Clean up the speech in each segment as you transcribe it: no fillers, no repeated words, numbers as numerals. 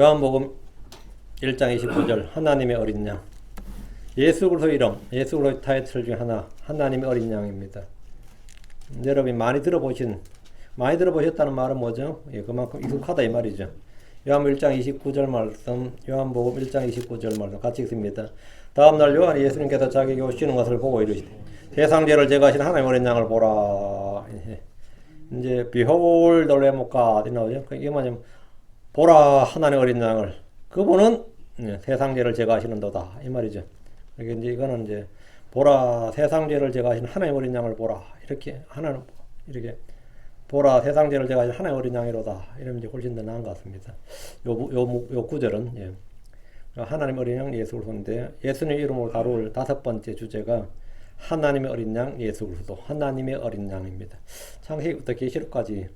요한복음 1장 29절 하나님의 어린 양. 예수 그리스도 이름, 예수 그리스도 타이틀 중 하나, 하나님의 어린 양입니다. 여러분이 많이 들어보셨다는 말은 뭐죠? 예, 그만큼 익숙하다 이 말이죠. 요한복음 1장 29절 말씀, 요한복음 1장 29절 말씀 같이 읽습니다. 다음날 요한이 예수님께서 자기에게 오시는 것을 보고 이르시되 세상 죄를 제거하신 하나님의 어린 양을 보라. 이제 behold the Lamb of God 나오죠. 이게 뭐냐면 보라 하나님의 어린 양을, 그분은 세상 죄를 제거하시는도다 이 말이죠. 그러니까 이제 이거는 이제 보라 세상 죄를 제거하시는 하나님의 어린 양을 보라, 이렇게 하나는 이렇게 보라 세상 죄를 제거하시는 하나님의 어린 양이로다 이러면 이제 훨씬 더 나은 것 같습니다. 요 구절은 예. 하나님 어린 양 예수 그리스도인데, 예수님 이름으로 다룰 5번째 주제가 하나님의 어린 양 예수 그리스도, 하나님의 어린 양입니다. 창세기부터 계시록까지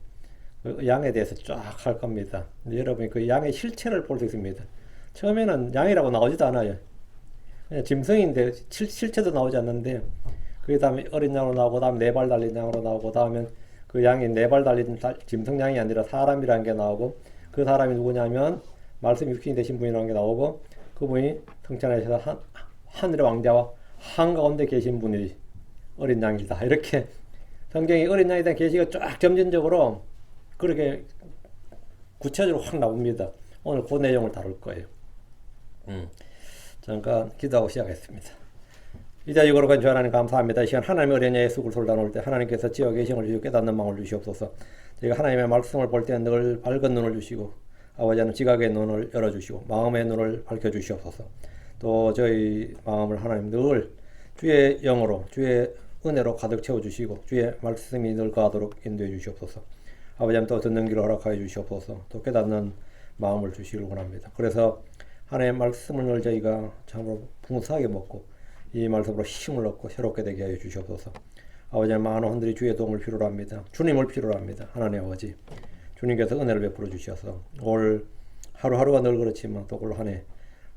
그 양에 대해서 쫙 할 겁니다. 여러분이 그 양의 실체를 볼 수 있습니다. 처음에는 양이라고 나오지도 않아요. 그냥 짐승인데 실체도 나오지 않는데, 그 다음에 어린 양으로 나오고, 다음에 4발 달린 양으로 나오고, 다음에 그 양이 4발 달린 짐승 양이 아니라 사람이라는 게 나오고, 그 사람이 누구냐면 말씀이 육신이 되신 분이라는 게 나오고, 그분이 성찬하셔서 하늘의 왕자와 한가운데 계신 분이 어린 양이다. 이렇게 성경이 어린 양에 대한 계시가 쫙 점진적으로 그렇게 구체적으로 확 나옵니다. 오늘 그 내용을 다룰 거예요. 잠깐 기도하고 시작했습니다. 이자육으로 간 주 하나님 감사합니다. 이 시간 하나님의 어린 양 예수 그리스도를 나눌 때 하나님께서 지어 계심을 주시고 깨닫는 마음을 주시옵소서. 저희가 하나님의 말씀을 볼 때 늘 밝은 눈을 주시고, 아버지 하나님 지각의 눈을 열어주시고 마음의 눈을 밝혀주시옵소서. 또 저희 마음을 하나님 늘 주의 영으로, 주의 은혜로 가득 채워주시고 주의 말씀이 늘 거하도록 인도해 주시옵소서. 아버지 하나님 또 듣는 길을 허락하여 주시옵소서. 또 깨닫는 마음을 주시길 원합니다. 그래서 하나님의 말씀을 늘 저희가 참으로 풍성하게 먹고 이 말씀으로 힘을 얻고 새롭게 되게 하여 주시옵소서. 아버지 하나님 많은 분들이 주의 도움을 필요로 합니다. 주님을 필요로 합니다. 하나님 아버지, 주님께서 은혜를 베풀어 주셔서 올 하루하루가 늘 그렇지만 또 올 한 해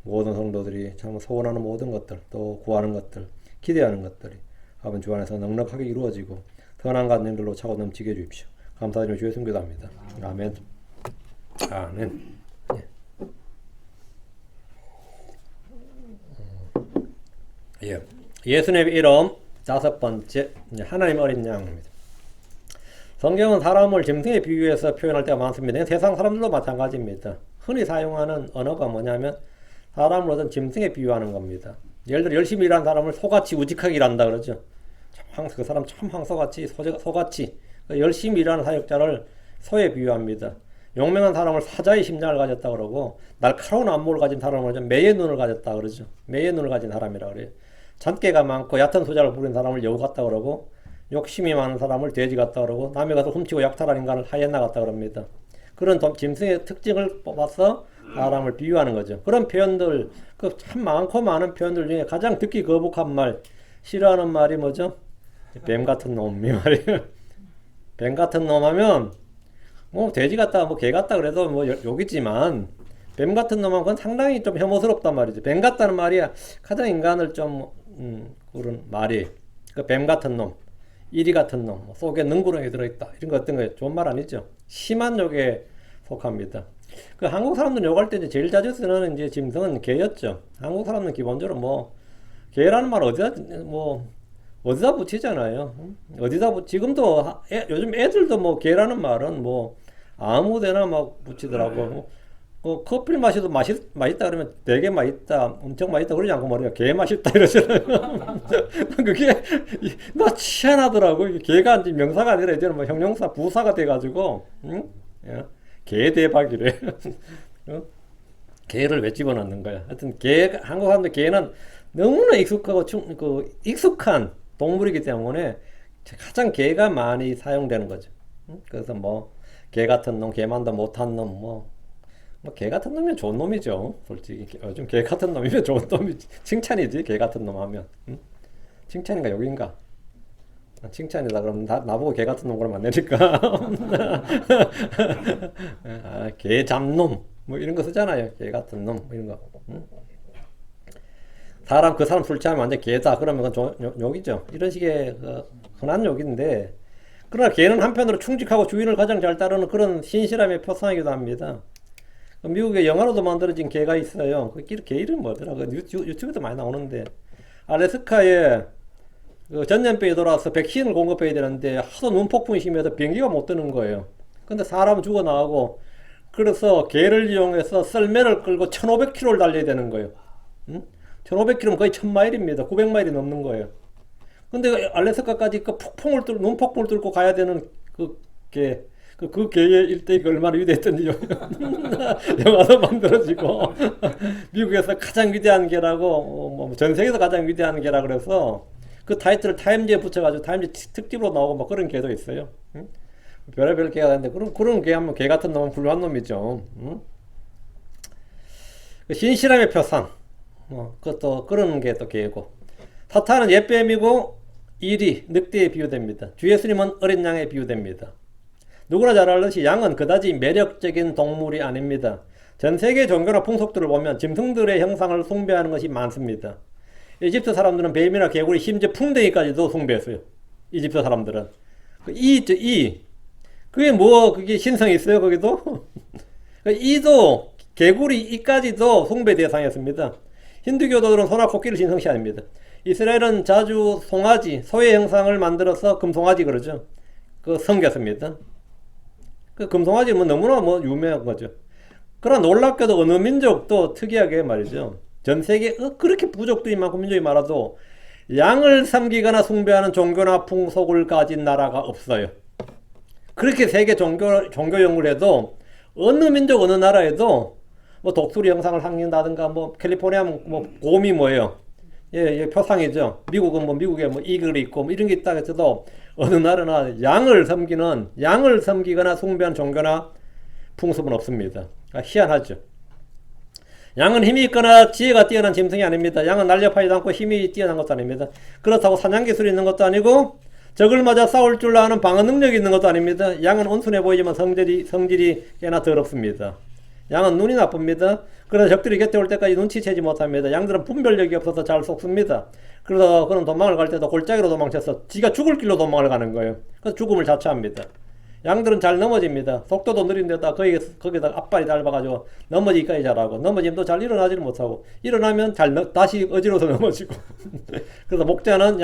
모든 성도들이 참 소원하는 모든 것들, 또 구하는 것들, 기대하는 것들이 아버지 주 안에서 넉넉하게 이루어지고 선한 간증들로 차고 넘치게 해주십시오. 감사드리며 주의 승교답니다. 아멘. 아멘. 예. 예수님의 이름 5번째, 하나님 어린 양입니다. 성경은 사람을 짐승에 비유해서 표현할 때가 많습니다. 세상 사람들도 마찬가지입니다. 흔히 사용하는 언어가 뭐냐면 사람을 어떤 짐승에 비유하는 겁니다. 예를 들어 열심히 일하는 사람을 소같이 우직하게 일한다 그러죠. 그 사람 참 황소같이, 소같이 열심히 일하는 사역자를 소에 비유합니다. 용맹한 사람을 사자의 심장을 가졌다 그러고, 날카로운 안목을 가진 사람을 매의 눈을 가졌다 그러죠. 매의 눈을 가진 사람이라 그래요. 잔꾀가 많고 얕은 소자를 부린 사람을 여우 같다 그러고, 욕심이 많은 사람을 돼지 같다 그러고, 남의 것을 훔치고 약탈한 인간을 하이에나 같다 그럽니다. 그런 짐승의 특징을 뽑아서 사람을 비유하는 거죠. 그런 표현들, 그 참 많고 많은 표현들 중에 가장 듣기 거북한 말, 싫어하는 말이 뭐죠? 뱀 같은 놈이 말이에요. 뱀 같은 놈 하면 뭐 돼지 같다, 뭐 개 같다 그래도 뭐 욕이지만, 뱀 같은 놈은 그건 상당히 좀 혐오스럽단 말이죠. 뱀 같다는 말이 가장 인간을 좀 그런 말이, 그 뱀 같은 놈, 이리 같은 놈, 속에 능구렁이 들어있다, 이런 거 어떤 거예요? 좋은 말 아니죠. 심한 욕에 속합니다. 그 한국 사람들 욕할 때 이제 제일 자주 쓰는 이제 짐승은 개였죠. 한국 사람은 기본적으로 뭐 개라는 말 어디다 붙이잖아요. 지금도 요즘 애들도 뭐 개라는 말은 뭐 아무데나 막 붙이더라고. 커피를 마셔도 맛있다 그러면 되게 맛있다, 엄청 맛있다 그러지 않고 말이야, 개 맛있다 이러잖아요. 그게 나 희한하더라고. 개가 이제 명사가 아니라 이제는 뭐 형용사, 부사가 돼가지고, 응? 개 대박이래. 개를 왜 집어넣는 거야? 하여튼 한국 사람들 개는 너무나 익숙하고 익숙한 동물이기 때문에 가장 개가 많이 사용되는 거죠. 그래서 뭐 개 같은 놈, 개만도 못한 놈, 뭐 개 같은 놈이면 좋은 놈이죠. 솔직히 요즘 개 같은 놈이면 좋은 놈이지. 칭찬이지, 개 같은 놈 하면. 칭찬인가 욕인가? 칭찬이다 그러면 나보고 개 같은 놈 그러면 안 되니까. 개 잡놈 뭐 이런 거 쓰잖아요. 개 같은 놈 뭐 이런 거. 그 사람 술 취하면 완전 개다 그러면 그건 욕이죠. 이런 식의 흔한 욕인데, 그러나 개는 한편으로 충직하고 주인을 가장 잘 따르는 그런 신실함의 표상이기도 합니다. 미국에 영화로도 만들어진 개가 있어요. 개 이름 뭐더라? 유튜브에도 많이 나오는데 알래스카에 그 전염병이 돌아와서 백신을 공급해야 되는데 하도 눈폭풍이 심해서 비행기가 못 뜨는 거예요. 근데 사람은 죽어 나가고 그래서 개를 이용해서 썰매를 끌고 1500km를 달려야 되는 거예요. 응? 1500km면 거의 1000마일입니다. 900마일이 넘는 거예요. 근데 알래스카까지 그 눈폭풍을 뚫고 가야 되는 그 개, 그 개의 일대기가 얼마나 위대했던지요. 영화도 만들어지고, 미국에서 가장 위대한 개라고, 전 세계에서 가장 위대한 개라 그래서, 그 타이틀을 타임즈에 붙여가지고 타임즈 특집으로 나오고 뭐 그런 개도 있어요. 응? 별의별 개가 있는데, 그런 개 하면 개 같은 놈은 훌륭한 놈이죠. 응? 그 신실함의 표상. 그것도 그런 게 또 개고. 사탄은 옛뱀이고, 일이 늑대에 비유됩니다. 주 예수님은 어린 양에 비유됩니다. 누구나 잘 알듯이 양은 그다지 매력적인 동물이 아닙니다. 전 세계 종교나 풍속들을 보면 짐승들의 형상을 숭배하는 것이 많습니다. 이집트 사람들은 뱀이나 개구리 심지어 풍뎅이까지도 숭배했어요. 이집트 사람들은. 그게 신성이 있어요, 거기도? 이도, 개구리, 이까지도 숭배 대상이었습니다. 힌두교도들은 소나 코끼리를 신성시 아닙니다. 이스라엘은 자주 송아지, 소의 형상을 만들어서 금송아지 그러죠. 섬겼습니다. 금송아지는 너무나 유명한 거죠. 그러나 놀랍게도 어느 민족도 특이하게 말이죠. 전 세계 그렇게 부족들이 많고 민족이 많아도 양을 섬기거나 숭배하는 종교나 풍속을 가진 나라가 없어요. 그렇게 세계 종교 연구를 해도 어느 민족 어느 나라에도 독수리 형상을 섬긴다든가 캘리포니아 곰이 뭐예요? 예, 표상이죠. 미국은 미국에 이글이 있고 이런 게 있다 해도 어느 나라나 양을 섬기거나 숭배하는 종교나 풍습은 없습니다. 희한하죠. 양은 힘이 있거나 지혜가 뛰어난 짐승이 아닙니다. 양은 날렵하지도 않고 힘이 뛰어난 것도 아닙니다. 그렇다고 사냥 기술이 있는 것도 아니고 적을 맞아 싸울 줄 아는 방어 능력이 있는 것도 아닙니다. 양은 온순해 보이지만 성질이 꽤나 더럽습니다. 양은 눈이 나쁩니다. 그래서 적들이 곁에 올 때까지 눈치채지 못합니다. 양들은 분별력이 없어서 잘 속습니다. 그래서 그는 도망을 갈 때도 골짜기로 도망쳐서 지가 죽을 길로 도망을 가는 거예요. 그래서 죽음을 자처합니다. 양들은 잘 넘어집니다. 속도도 느린데다 거기다 앞발이 짧아가지고 넘어지기까지 잘하고 넘어지면 또 잘 일어나지를 못하고 일어나면 다시 어지러워서 넘어지고 그래서 목자는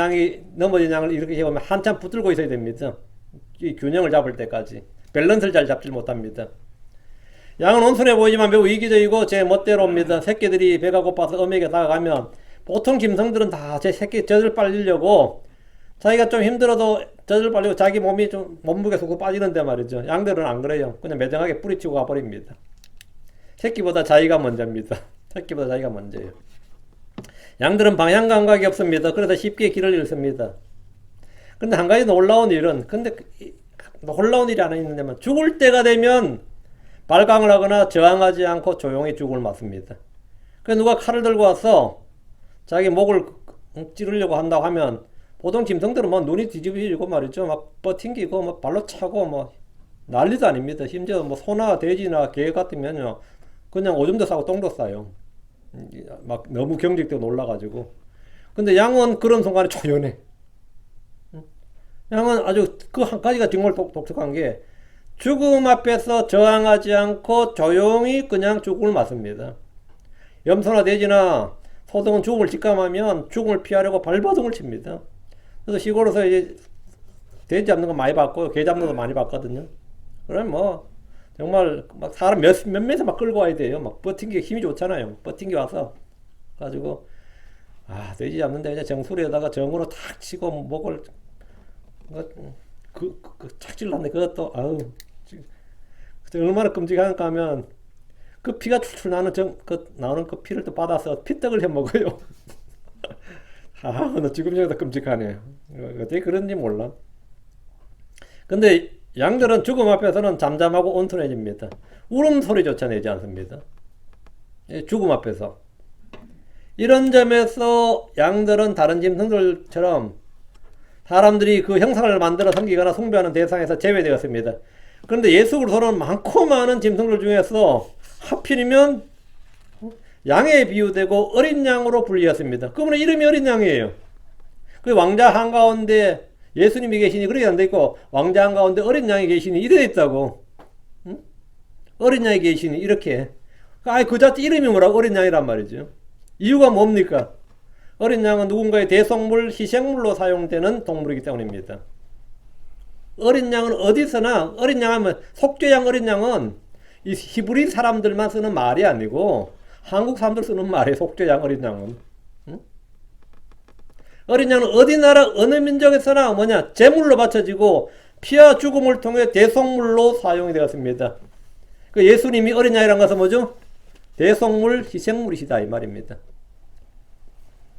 넘어진 양을 이렇게 해보면 한참 붙들고 있어야 됩니다. 이 균형을 잡을 때까지 밸런스를 잘 잡지 못합니다. 양은 온순해 보이지만 매우 이기적이고 제 멋대로입니다. 새끼들이 배가 고파서 어미에게 다가가면 보통 짐승들은 다 제 새끼 젖을 빨리려고 자기가 좀 힘들어도 젖을 빨리고 자기 몸이 좀 몸무게 쑥 빠지는데 말이죠. 양들은 안 그래요. 그냥 매정하게 뿌리치고 가버립니다. 새끼보다 자기가 먼저입니다. 새끼보다 자기가 먼저예요. 양들은 방향 감각이 없습니다. 그래서 쉽게 길을 잃습니다. 근데 한 가지 놀라운 일이 하나 있는데만 죽을 때가 되면 발광을 하거나 저항하지 않고 조용히 죽음을 맞습니다. 그래서 누가 칼을 들고 와서 자기 목을 찌르려고 한다고 하면 보통 짐승들은 눈이 뒤집어지고 말이죠. 막 버팅기고 발로 차고 난리도 아닙니다. 심지어 소나 돼지나 개 같으면요. 그냥 오줌도 싸고 똥도 싸요. 막 너무 경직되고 놀라가지고. 근데 양은 그런 순간에 조용해. 양은 아주 그 한 가지가 정말 독특한 게 죽음 앞에서 저항하지 않고 조용히 그냥 죽음을 맞습니다. 염소나 돼지나 소 등은 죽음을 직감하면 죽음을 피하려고 발버둥을 칩니다. 그래서 시골에서 이제 돼지 잡는 거 많이 봤고 개 잡는 거 많이 봤거든요. 그러면 정말 사람 몇 명에서 끌고 와야 돼요. 버팅기 힘이 좋잖아요. 버팅기 와서 가지고 돼지 잡는데 그냥 정수리에다가 정으로 탁 치고 목을 착 찔렀네. 그것도 얼마나 끔찍한가 하면 그 피가 출출 나오는 그 피를 또 받아서 피떡을 해 먹어요. 나 지금 생각도 끔찍하네. 어떻게 그런지 몰라. 근데 양들은 죽음 앞에서는 잠잠하고 온순해집니다. 울음소리조차 내지 않습니다. 죽음 앞에서. 이런 점에서 양들은 다른 짐승들처럼 사람들이 그 형상을 만들어 섬기거나 숭배하는 대상에서 제외되었습니다. 그런데 예수 그리스도는 많고 많은 짐승들 중에서 하필이면 양에 비유되고 어린 양으로 불리었습니다. 그분의 이름이 어린 양이에요. 그 왕자 한가운데 예수님이 계시니 그렇게 안 돼 있고 왕자 한가운데 어린 양이 계시니 이래 있다고. 응? 어린 양이 계시니 이렇게 아예 그 자체 이름이 뭐라고? 어린 양이란 말이죠. 이유가 뭡니까? 어린 양은 누군가의 대속물, 희생물로 사용되는 동물이기 때문입니다. 어린 양은 어디서나, 어린 양 하면, 속죄양 어린 양은 이 히브리 사람들만 쓰는 말이 아니고 한국 사람들 쓰는 말이에요. 속죄양 어린 양은. 응? 어린 양은 어디 나라 어느 민족에서나 뭐냐 제물로 바쳐지고 피와 죽음을 통해 대속물로 사용이 되었습니다. 그 예수님이 어린 양이란 것은 뭐죠? 대속물, 희생물이시다 이 말입니다.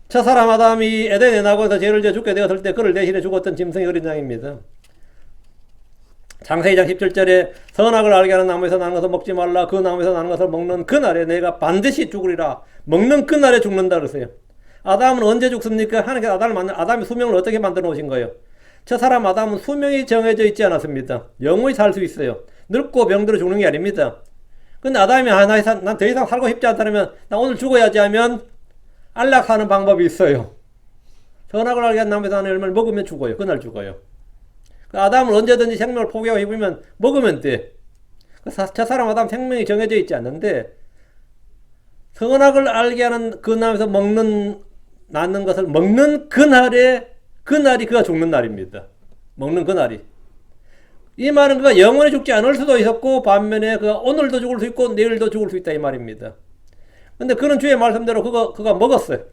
첫사람 아담이 에덴에 나고서 죄를 지어 죽게 되었을 때 그를 대신해 죽었던 짐승이 어린 양입니다. 창세기 2장 17절에 선악을 알게 하는 나무에서 나는 것을 먹지 말라. 그 나무에서 나는 것을 먹는 그날에 내가 반드시 죽으리라. 먹는 그날에 죽는다 그러세요. 아담은 언제 죽습니까? 하나님께서 아담의 수명을 어떻게 만들어 놓으신 거예요? 첫사람 아담은 수명이 정해져 있지 않았습니다. 영원히 살 수 있어요. 늙고 병들어 죽는 게 아닙니다. 근데 아담이 난 더 이상 살고 싶지 않다면 나 오늘 죽어야지 하면 안락하는 방법이 있어요. 선악을 알게 한 나무에서 나는 열매를 먹으면 죽어요. 그날 죽어요. 아담은 언제든지 생명을 포기하고 입으면 먹으면 돼. 첫사람 아담 생명이 정해져 있지 않는데 선악을 알게 하는 그 나무에서 낳는 것을 먹는 그날이 그가 죽는 날입니다. 먹는 그날이. 이 말은 그가 영원히 죽지 않을 수도 있었고 반면에 그가 오늘도 죽을 수 있고 내일도 죽을 수 있다 이 말입니다. 근데 그는 주의 말씀대로 그가 먹었어요.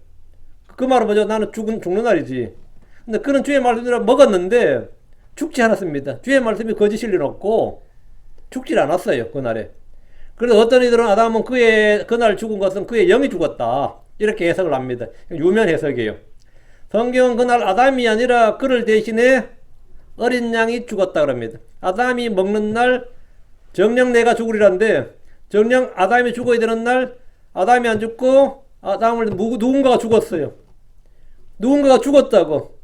그 말은 뭐죠? 나는 죽는 날이지. 근데 그는 주의 말씀대로 먹었는데 죽지 않았습니다. 주의 말씀이 거짓일 리는 없고 죽질 않았어요. 그날에. 그래서 어떤 이들은 아담은 그날 죽은 것은 그의 영이 죽었다. 이렇게 해석을 합니다. 유명 해석이에요. 성경은 그날 아담이 아니라 그를 대신해 어린 양이 죽었다 그럽니다. 아담이 먹는 날 정령 내가 죽으리란데 정령 아담이 죽어야 되는 날 아담이 안 죽고 누군가가 죽었어요. 누군가가 죽었다고.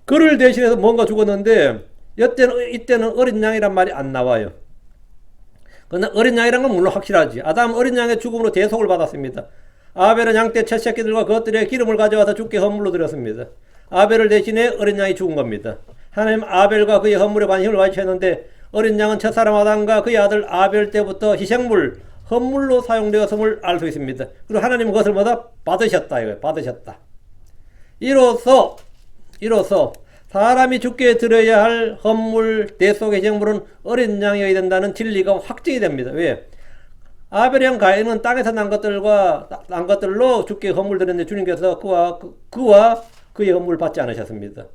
그를 대신해서 뭔가 죽었는데 이때는 어린 양이란 말이 안 나와요. 그러나 어린 양이란 건 물론 확실하지. 아담은 어린 양의 죽음으로 대속을 받았습니다. 아벨은 양떼 첫 새끼들과 그것들의 기름을 가져와서 주께 헌물로 드렸습니다. 아벨을 대신해 어린 양이 죽은 겁니다. 하나님 아벨과 그의 헌물에 관심을 가지셨는데 어린 양은 첫사람 아담과 그의 아들 아벨 때부터 희생물, 헌물로 사용되었음을 알 수 있습니다. 그리고 하나님은 그것을 받으셨다 이거예요. 받으셨다. 이로써 사람이 죽게 드려야 할 헌물, 대속의 희생물은 어린 양이어야 된다는 진리가 확증이 됩니다. 왜? 아벨이랑 가인은 땅에서 난 것들로 죽게 헌물 드렸는데 주님께서 그와 그의 헌물을 받지 않으셨습니다.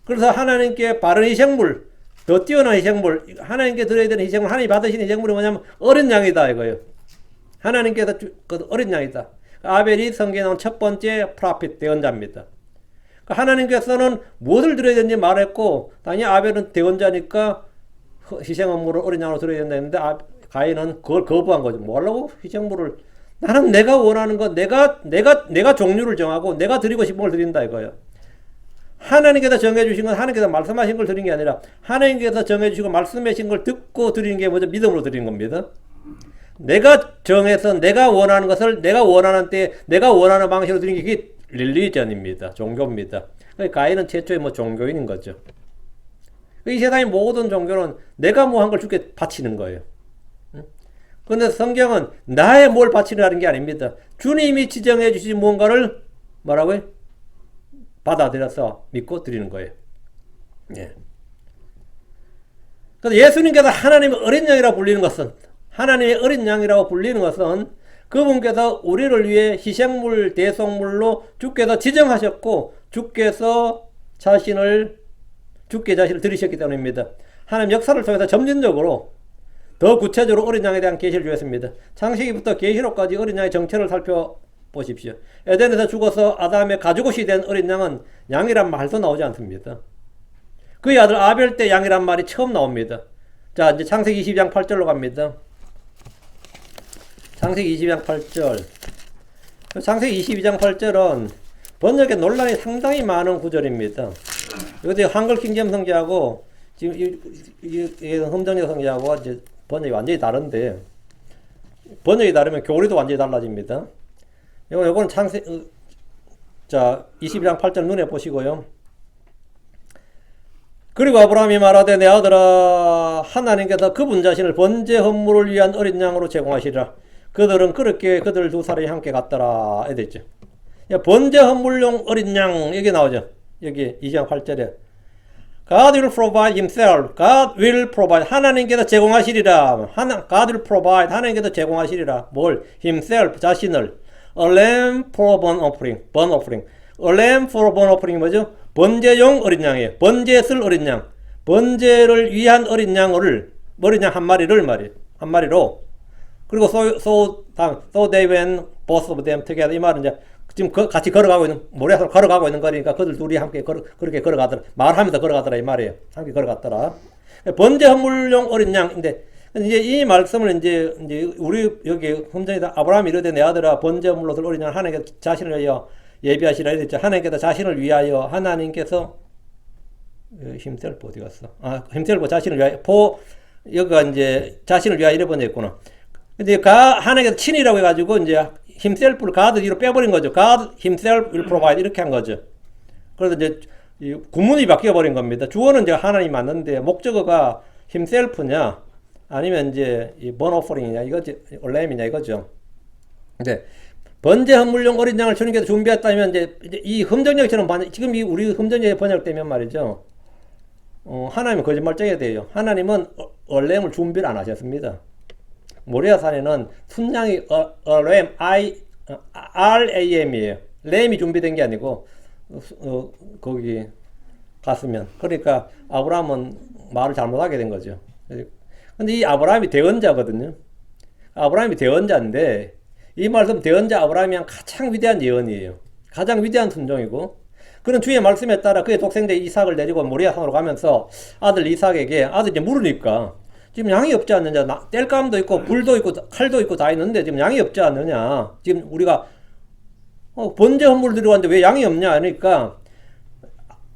그래서 하나님께 바른 희생물, 더 뛰어난 희생물, 하나님께 드려야 되는 희생물, 하나님이 받으신 희생물이 뭐냐면 어린 양이다 이거예요. 하나님께서 어린 양이다. 아벨이 성경에 나온 첫 번째 프로핏 대언자입니다. 하나님께서는 무엇을 드려야 되는지 말했고 당연히 아벨은 대언자니까 희생헌물을 어린 양으로 드려야 된다 했는데 가인은 그걸 거부한 거죠. 뭐 하려고 희생물을 나는 내가 원하는 거 내가 종류를 정하고 내가 드리고 싶은 걸 드린다 이거예요. 하나님께서 정해주신 건 하나님께서 말씀하신 걸 드린 게 아니라 하나님께서 정해주시고 말씀하신 걸 듣고 드리는 게 뭐죠? 믿음으로 드리는 겁니다. 내가 정해서 내가 원하는 것을 내가 원하는 때에 내가 원하는 방식으로 드리는 게 릴리전입니다. 종교입니다. 가인은 최초의 종교인인 거죠. 이 세상의 모든 종교는 내가 뭐 한 걸 주께 바치는 거예요. 그런데 성경은 나의 뭘 바치라는 게 아닙니다. 주님이 지정해 주신 무언가를 뭐라고요? 받아들여서 믿고 드리는 거예요. 예. 그래서 예수님께서 하나님의 어린 양이라고 불리는 것은 하나님의 어린 양이라고 불리는 것은 그분께서 우리를 위해 희생물, 대속물로 주께서 지정하셨고 주께 자신을 들이셨기 때문입니다. 하나님 역사를 통해서 점진적으로 더 구체적으로 어린 양에 대한 계시를 주었습니다. 창세기부터 계시록까지 어린 양의 정체를 살펴보십시오. 에덴에서 죽어서 아담의 가죽옷이 된 어린 양은 양이란 말도 나오지 않습니다. 그의 아들 아벨 때 양이란 말이 처음 나옵니다. 자, 이제 창세기 22장 8절로 갑니다. 창세기 22장 8절. 창세기 22장 8절은 번역에 논란이 상당히 많은 구절입니다. 이것도 한글 킹제임 성경하고 지금 이 흠정역 성경하고 이제 번역이 완전히 다른데 번역이 다르면 교리도 완전히 달라집니다. 요거는 자 22장 8절 눈에 보시고요. 그리고 아브라함이 말하되 내 아들아 하나님께서 그분 자신을 번제 헌물을 위한 어린 양으로 제공하시리라. 그들은 그렇게 그들 두 사람이 함께 갔더라. 이래 있죠. 번제 헌물용 어린 양 여기 나오죠. 여기 2장 8절에 God will provide himself. God will provide. 하나님께서 제공하시리라. God will provide. 하나님께서 제공하시리라. 뭘? himself. 자신을. A lamb for a burnt offering. burnt offering. A lamb for a burnt offering 뭐죠? 번제용 어린 양이에요. 번제에 쓸 어린 양. 번제를 위한 어린 양을 어린 양 한 마리를 말이에요. 한 마리로. 그리고 so they went both of them together. 이 말은 이제 지금 같이 걸어가고 있는 모래에서 걸어가고 있는 거니까 그들 둘이 함께 그렇게 걸어가더라. 말하면서 걸어가더라 이 말이에요. 함께 걸어갔더라. 번제 헌물용 어린 양인데 이제 이 말씀을 이제 우리 여기 흠정이다 아브라함이 이르되 내 아들아 번제 헌물로 들 어린 양 하나님께 자신을 위하여 예비하시라 이랬죠. 하나님께서 자신을 위하여 하나님께서 힘셀프 어디 갔어? 힘셀프 자신을 위하여 여기가 이제 자신을 위하여 이래 번역했구나. 근데 하나님께서 친이라고 해가지고 이제 himself를 God 뒤로 빼버린 거죠. God himself will provide 이렇게 한 거죠. 그래서 이제 구문이 바뀌어 버린 겁니다. 주어는 이제 하나님 맞는데 목적어가 himself냐 아니면 이제 이 burnt offering이냐 이거지 lam이냐 이거죠. 근데 번제 헌물용 어린 양을 주님께서 준비했다면 이제 이 흠정역처럼 지금 이 우리 흠정역에 번역되면 말이죠. 하나님은 거짓말쟁이가 돼요. 하나님은 램을 준비를 안 하셨습니다. 모리아산에는 순양이 램 RAM이에요. 램이 준비된 게 아니고 거기 갔으면 그러니까 아브라함은 말을 잘못하게 된 거죠. 근데 이 아브라함이 대언자거든요. 아브라함이 대언자인데 이 말씀 대언자 아브라함이 가장 위대한 예언이에요. 가장 위대한 순종이고 그런 주의 말씀에 따라 그의 독생자 이삭을 데리고 모리아산으로 가면서 아들 이삭에게 아들이 물으니까 지금 양이 없지 않느냐 땔감도 있고 불도 있고 칼도 있고 다 있는데 지금 양이 없지 않느냐 지금 우리가 번제 헌물을 드리고 왔는데 왜 양이 없냐 하니까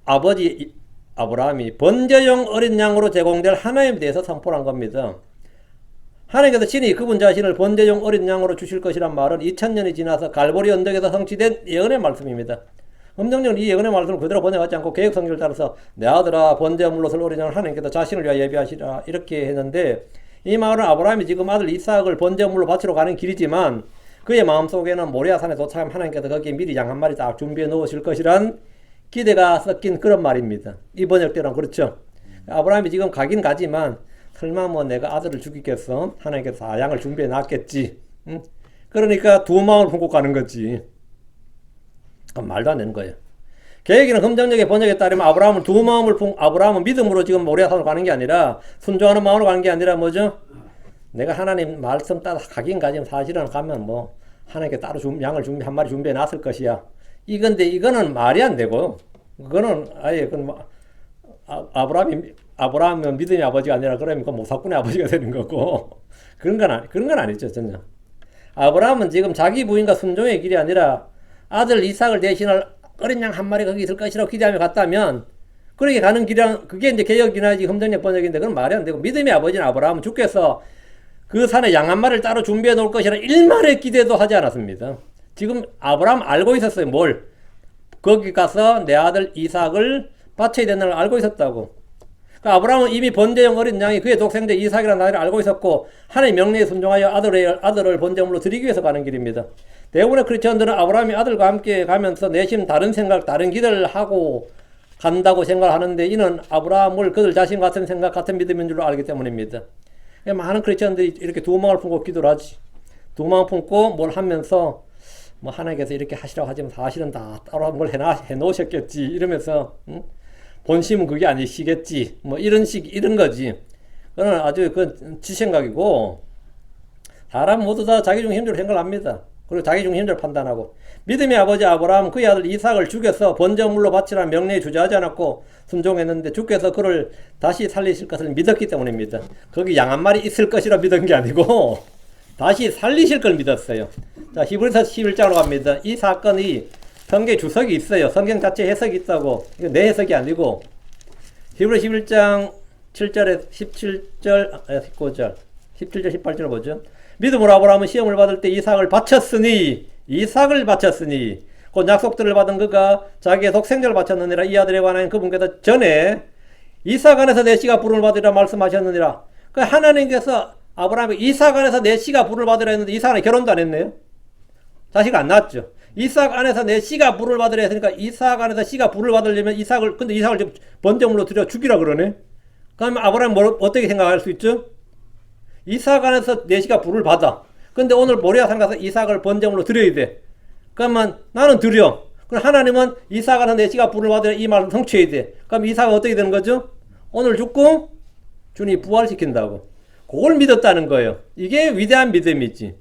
아버지 아브라함이 번제용 어린 양으로 제공될 하나님에 대해서 선포를 한 겁니다. 하나님께서 친히 그분 자신을 번제용 어린 양으로 주실 것이란 말은 2000년이 지나서 갈보리 언덕에서 성취된 예언의 말씀입니다. 엄정령은 이 예언의 말씀을 그대로 번역하지 않고 개혁 성경을 따라서 내 아들아 번제 헌물로 설 어린 양을 하나님께서 자신을 위하여 예비하시라 이렇게 했는데 이 말은 아브라함이 지금 아들 이삭을 번제 헌물로 바치러 가는 길이지만 그의 마음속에는 모리아산에 도착하면 하나님께서 거기에 미리 양 한 마리 딱 준비해 놓으실 것이란 기대가 섞인 그런 말입니다. 이 번역대로는 그렇죠. 아브라함이 지금 가긴 가지만 설마 뭐 내가 아들을 죽이겠어? 하나님께서 양을 준비해 놨겠지. 응? 그러니까 두 마음을 품고 가는 거지. 말도 안 되는 거예요. 계획이는 흠정력의 번역에 따르면 아브라함은 두 마음을 아브라함은 믿음으로 지금 모리아산으로 가는 게 아니라 순종하는 마음으로 가는 게 아니라 뭐죠? 내가 하나님 말씀 따라 가긴 가지만 사실은 가면 뭐 하나님께 따로 양을 한 마리 준비해 놨을 것이야. 이건데 이거는 말이 안 되고 그거는 아예 그건 아브라함은 믿음의 아버지가 아니라 그러면 그 모사꾼의 아버지가 되는 거고 그런 건 아니죠 전혀. 아브라함은 지금 자기 부인과 순종의 길이 아니라 아들 이삭을 대신할 어린 양 한 마리 거기 있을 것이라고 기대하며 갔다면 그렇게 가는 길은 그게 이제 개혁이나 흠정력 번역인데 그건 말이 안 되고 믿음의 아버지는 아브라함은 주께서 그 산에 양 한 마리를 따로 준비해 놓을 것이라 일말의 기대도 하지 않았습니다. 지금 아브라함 알고 있었어요. 뭘? 거기 가서 내 아들 이삭을 바쳐야 되는 걸 알고 있었다고. 그러니까 아브라함은 이미 번제용 어린 양이 그의 독생자 이삭이라는 나이를 알고 있었고 하나님의 명령에 순종하여 아들을 번제물로 드리기 위해서 가는 길입니다. 대부분의 크리스천들은 아브라함이 아들과 함께 가면서 내심 다른 생각, 다른 기대를 하고 간다고 생각하는데 이는 아브라함을 그들 자신 같은 생각, 같은 믿음인 줄로 알기 때문입니다. 많은 크리스천들이 이렇게 두 마음을 품고 기도를 하지. 두 마음 품고 뭘 하면서 뭐 하나님께서 이렇게 하시라고 하지만 사실은 다 따로 뭘 해놓으셨겠지 이러면서 본심은 그게 아니시겠지 뭐 이런 거지. 그건 아주 그 지생각이고 사람 모두 다 자기 중 힘들어 생각합니다. 그리고 자기 중 힘들어 판단하고 믿음의 아버지 아브라함은 그의 아들 이삭을 죽여서 번제물로 바치라는 명령에 주저하지 않았고 순종했는데 주께서 그를 다시 살리실 것을 믿었기 때문입니다. 거기 양 한 마리 있을 것이라 믿은 게 아니고 다시 살리실 걸 믿었어요. 자, 히브리서 11장으로 갑니다. 이 사건이 성경 주석이 있어요. 성경 자체 해석이 있다고. 이거 내 해석이 아니고 히브리 11장 7절에 17절, 19절, 17절, 18절 보죠. 믿음으로 아브라함은 시험을 받을 때 이삭을 바쳤으니 곧 약속들을 받은 그가 자기의 독생자를 바쳤느니라. 이 아들에 관하여 그분께서 전에 이삭 안에서 내 씨가 부름을 받으리라 말씀하셨느니라. 그 하나님께서 아브라함에게 이삭 안에서 내 씨가 부름을 받으라 했는데 이삭 안에 결혼도 안 했네요. 자식 안 낳았죠. 이삭 안에서 내 씨가 부름을 받으라 했으니까 이삭 안에서 씨가 부름을 받으려면 근데 이삭을 지금 번제물로 드려 죽이라 그러네. 그러면 아브라함 어떻게 생각할 수 있죠? 이삭 안에서 내 씨가 부름을 받아. 근데 오늘 모리아산 가서 이삭을 번제물로 드려야 돼. 그러면 나는 드려. 그럼 하나님은 이삭 안에서 내 씨가 부름을 받으라 이 말을 성취해야 돼. 그럼 이삭은 어떻게 되는 거죠? 오늘 죽고 주님이 부활시킨다고. 그걸 믿었다는 거예요. 이게 위대한 믿음이지.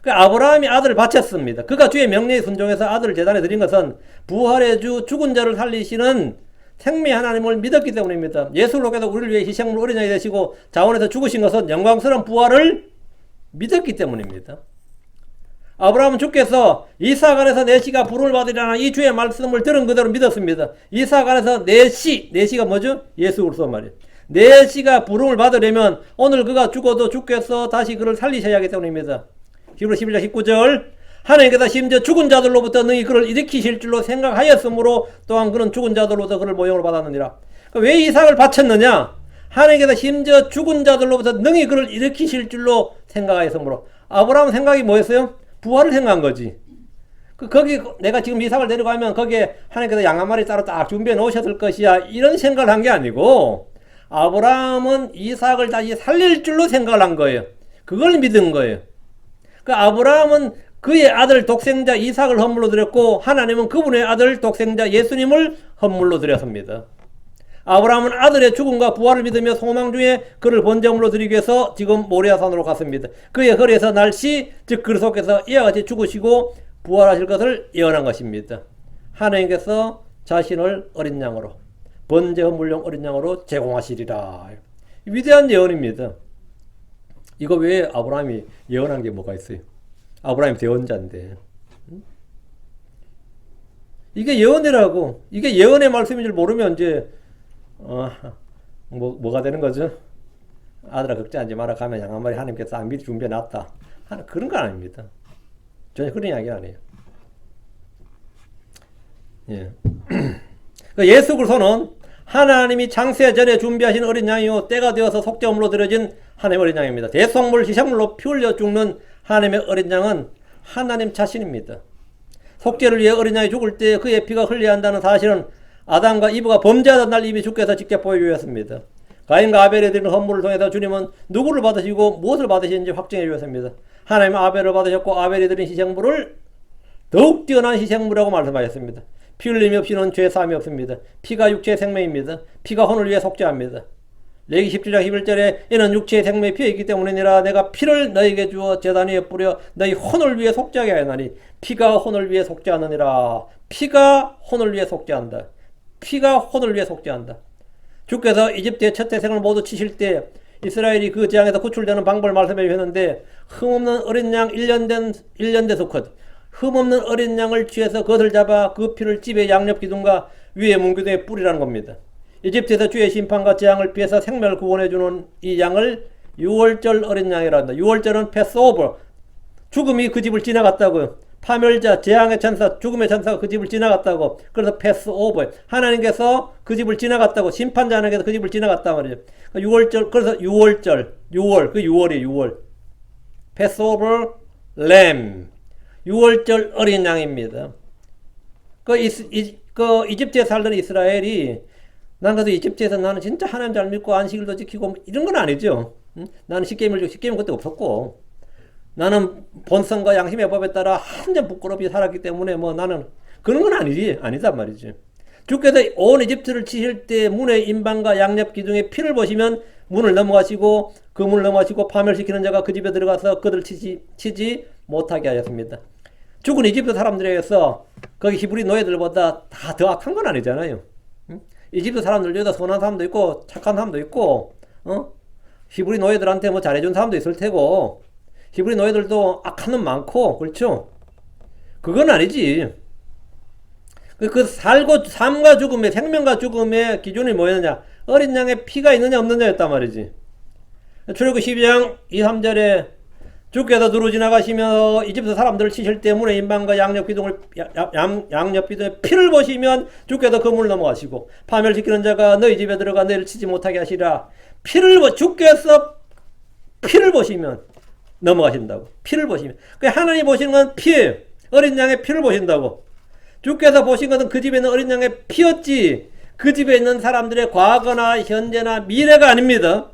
그 아브라함이 아들을 바쳤습니다. 그가 주의 명령에 순종해서 아들을 제단에 드린 것은 부활의 주 죽은 자를 살리시는 생명 하나님을 믿었기 때문입니다. 예수로께서 우리를 위해 희생물 어린 양이 되시고 자원에서 죽으신 것은 영광스러운 부활을 믿었기 때문입니다. 아브라함은 주께서 이삭 안에서 내 씨가 부름을 받으리라는 이 주의 말씀을 들은 그대로 믿었습니다. 이삭 안에서 내 씨가 뭐죠? 예수 그리스도 말이에요. 내 씨가 부름을 받으려면 오늘 그가 죽어도 주께서 다시 그를 살리셔야 하기 때문입니다. 히브리 11장 19절 하나님께서 심지어 죽은 자들로부터 능히 그를 일으키실 줄로 생각하였으므로 또한 그는 죽은 자들로부터 그를 모형으로 받았느니라. 왜 이삭을 바쳤느냐? 하나님께서 심지어 죽은 자들로부터 능히 그를 일으키실 줄로 생각하였으므로. 아브라함 생각이 뭐였어요? 부활을 생각한 거지. 거기 내가 지금 이삭을 데려가면 거기에 하나님께서 양 한 마리 따로 딱 준비해 놓으셨을 것이야 이런 생각을 한 게 아니고 아브라함은 이삭을 다시 살릴 줄로 생각을 한 거예요. 그걸 믿은 거예요. 그 아브라함은 그의 아들 독생자 이삭을 헌물로 드렸고 하나님은 그분의 아들 독생자 예수님을 헌물로 드렸습니다. 아브라함은 아들의 죽음과 부활을 믿으며 소망 중에 그를 번제물로 드리기 위해서 지금 모리아산으로 갔습니다. 그의 허리에서 날씨 즉 그리스도께서 이와 같이 죽으시고 부활하실 것을 예언한 것입니다. 하나님께서 자신을 어린 양으로 번제 헌물용 어린 양으로 제공하시리라. 위대한 예언입니다. 이거 왜 아브라함이 예언한 게 뭐가 있어요? 아브라함이 대언자인데. 이게 예언이라고. 이게 예언의 말씀인 줄 모르면 이제 뭐가 되는 거죠? 아들아 걱정하지 마라 가면 양 한 마리 하나님께서 미리 준비해 놨다. 그런 건 아닙니다. 전혀 그런 이야기 아니에요. 예. 예수 그리스도는 하나님이 창세 전에 준비하신 어린 양이요 때가 되어서 속죄함으로 드려진 하나님의 어린 양입니다. 대속물 희생물로 피 흘려 죽는 하나님의 어린 양은 하나님 자신입니다. 속죄를 위해 어린 양이 죽을 때 그의 피가 흘려야 한다는 사실은 아담과 이브가 범죄하던 날 이미 주께서 직접 보여주셨습니다. 가인과 아벨이 드리는 헌물을 통해서 주님은 누구를 받으시고 무엇을 받으시는지 확증해 주셨습니다. 하나님은 아벨을 받으셨고 아벨이 드린 희생물을 더욱 뛰어난 희생물이라고 말씀하셨습니다. 피 흘림이 없이는 죄 사함이 없습니다. 피가 육체의 생명입니다. 피가 혼을 위해 속죄합니다. 레위기 17장 11절에 이는 육체의 생명이 피에 있기 때문이니라 내가 피를 너에게 주어 제단 위에 뿌려 너희 혼을 위해 속죄하게 하였나니 피가 혼을 위해 속죄하느니라. 피가 혼을 위해 속죄한다. 피가 혼을 위해 속죄한다. 주께서 이집트의 첫 태생을 모두 치실 때 이스라엘이 그 재앙에서 구출되는 방법을 말씀해 주셨는데 흠없는 어린 양 1년 된 수컷 흠없는 어린 양을 취해서 그것을 잡아 그 피를 집의 양옆 기둥과 위에 문기둥에 뿌리라는 겁니다. 이집트에서 주의 심판과 재앙을 피해서 생명을 구원해주는 이 양을 6월절 어린 양이라 한다. 6월절은 패스오버. 죽음이 그 집을 지나갔다고요. 파멸자, 재앙의 천사, 죽음의 천사가 그 집을 지나갔다고. 그래서 패스오버. 하나님께서 그 집을 지나갔다고. 심판자 하나님께서 그 집을 지나갔다 말이에요. 6월절, 그래서 6월절. 6월, 그 6월이에요. 6월. 패스오버 램. 6월절 어린 양입니다. 그 이집트에 살던 이스라엘이 난 그래도 이집트에서 나는 진짜 하나님 잘 믿고 안식일도 지키고 이런 건 아니죠. 응? 나는 십계명을 그때 없었고 나는 본성과 양심의 법에 따라 완전 부끄럽게 살았기 때문에 뭐 나는 그런 건 아니단 말이지. 주께서 온 이집트를 치실 때 문의 임방과 양옆 기둥에 피를 보시면 문을 넘어가시고 그 문을 넘어가시고 파멸시키는 자가 그 집에 들어가서 그들을 치지 못하게 하셨습니다. 죽은 이집트 사람들에게서 거기 히브리 노예들보다 다 더 악한 건 아니잖아요. 응? 이집트 사람들 중에도 선한 사람도 있고 착한 사람도 있고 히브리 노예들한테 뭐 잘해준 사람도 있을 테고 히브리 노예들도 악한 놈 많고 그렇죠. 그건 아니지. 그 삶과 죽음의 생명과 죽음의 기준이 뭐였느냐 어린 양의 피가 있느냐 없느냐였단 말이지. 출애굽기 12장 2, 3절에 주께서 두루 지나가시며 이집트 사람들을 치실 때 문의 인방과 양옆 기둥을 양옆 기둥에 피를 보시면 주께서 그 문을 넘어가시고 파멸시키는 자가 너희 집에 들어가 너희를 치지 못하게 하시라. 주께서 피를 보시면 넘어가신다고. 피를 보시면. 그 하나님 보시는 건 피예요. 어린 양의 피를 보신다고. 주께서 보신 것은 그 집에 있는 어린 양의 피였지 그 집에 있는 사람들의 과거나 현재나 미래가 아닙니다.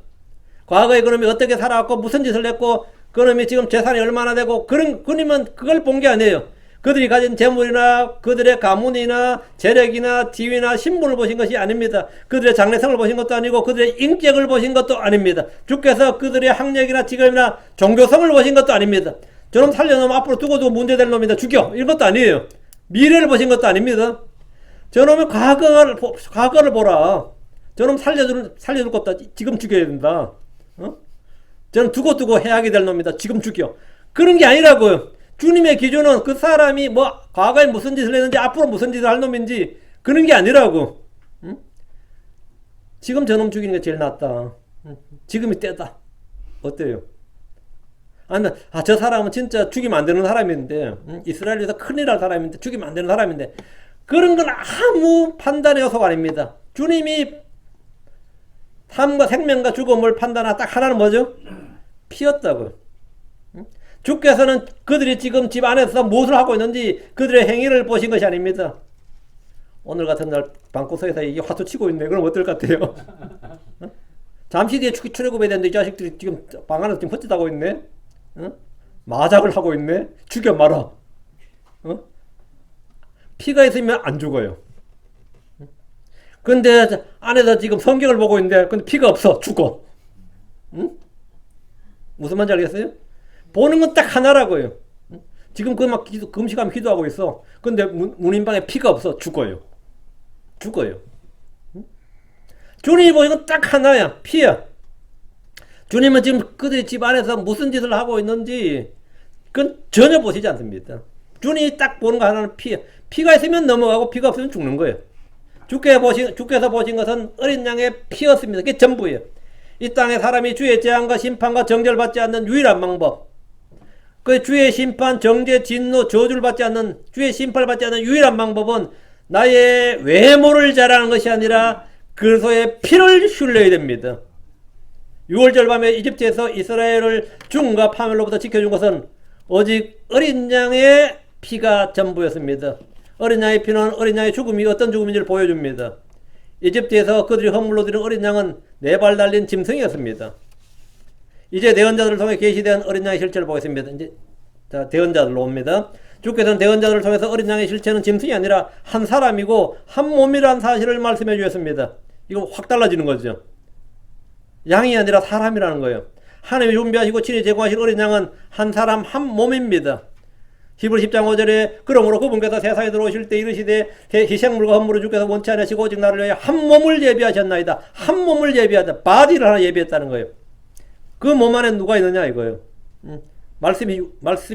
과거에 그놈이 어떻게 살아왔고 무슨 짓을 했고 그놈이 지금 재산이 얼마나 되고 그러면 그걸 본 게 아니에요. 그들이 가진 재물이나 그들의 가문이나 재력이나 지위나 신분을 보신 것이 아닙니다. 그들의 장래성을 보신 것도 아니고 그들의 인격을 보신 것도 아닙니다. 주께서 그들의 학력이나 직업이나 종교성을 보신 것도 아닙니다. 저놈 살려놓으면 앞으로 두고도 문제될 놈이다 죽여 이런 것도 아니에요. 미래를 보신 것도 아닙니다. 저놈의 과거를 보라. 저놈 살려줄 것 없다. 지금 죽여야 된다. 저는 두고 해하게 될 놈이다. 지금 죽여. 그런 게 아니라고요. 주님의 기준은 그 사람이 뭐 과거에 무슨 짓을 했는지 앞으로 무슨 짓을 할 놈인지 그런 게 아니라고. 지금 저놈 죽이는 게 제일 낫다. 지금이 때다. 어때요? 아니면 저 사람은 진짜 죽이면 안 되는 사람인데 이스라엘에서 큰일 날 사람인데 죽이면 안 되는 사람인데 그런 건 아무 판단의 요소가 아닙니다. 주님이 삶과 생명과 죽음을 판단하는 딱 하나는 뭐죠? 피였다고요. 주께서는 그들이 지금 집 안에서 무엇을 하고 있는지 그들의 행위를 보신 것이 아닙니다. 오늘 같은 날 방구석에서 이게 화투 치고 있네. 그럼 어떨 것 같아요? 잠시 뒤에 출애굽해야 되는데 이 자식들이 지금 방 안에서 지금 헛짓하고 있네. 마작을 하고 있네. 죽여 말아. 피가 있으면 안 죽어요. 근데 안에서 지금 성경을 보고 있는데 근데 피가 없어. 죽어. 무슨 말인지 알겠어요? 보는 건 딱 하나라고요. 지금 그 막 금식하면 기도하고 있어. 근데 문인방에 피가 없어. 죽어요. 죽어요. 주님이 보는 건 딱 하나야. 피야. 주님은 지금 그들이 집 안에서 무슨 짓을 하고 있는지 그건 전혀 보시지 않습니다. 주님이 딱 보는 거 하나는 피야. 피가 있으면 넘어가고 피가 없으면 죽는 거예요. 주께서 보신 것은 어린 양의 피였습니다. 그게 전부예요. 이 땅에 사람이 주의 재앙과 심판과 정죄를 받지 않는 유일한 방법. 그 주의 심판, 정죄, 진노, 저주를 받지 않는, 주의 심판을 받지 않는 유일한 방법은 나의 외모를 자랑하는 것이 아니라 그리스도의 피를 흘려야 됩니다. 6월절 밤에 이집트에서 이스라엘을 죽음과 파멸로부터 지켜준 것은 오직 어린 양의 피가 전부였습니다. 어린 양의 피는 어린 양의 죽음이 어떤 죽음인지를 보여줍니다. 이집트에서 그들이 헌물로 드린 어린 양은 4발 달린 짐승이었습니다. 이제 대언자들을 통해 계시된 어린 양의 실체를 보겠습니다. 이제 대언자들로 옵니다. 주께서는 대언자들을 통해서 어린 양의 실체는 짐승이 아니라 한 사람이고 한 몸이라는 사실을 말씀해 주셨습니다. 이거 확 달라지는 거죠. 양이 아니라 사람이라는 거예요. 하나님이 준비하시고 친히 제공하신 어린 양은 한 사람 한 몸입니다. 히브리 10장 5절에 그러므로 그분께서 세상에 들어오실 때 이르시되 희생물과 헌물을 주께서 원치 않으시고 오직 나를 위하여 한 몸을 예비하셨나이다. 한 몸을 예비하다. 바디를 하나 예비했다는 거예요. 그 몸 안에 누가 있느냐 이거예요. 말씀이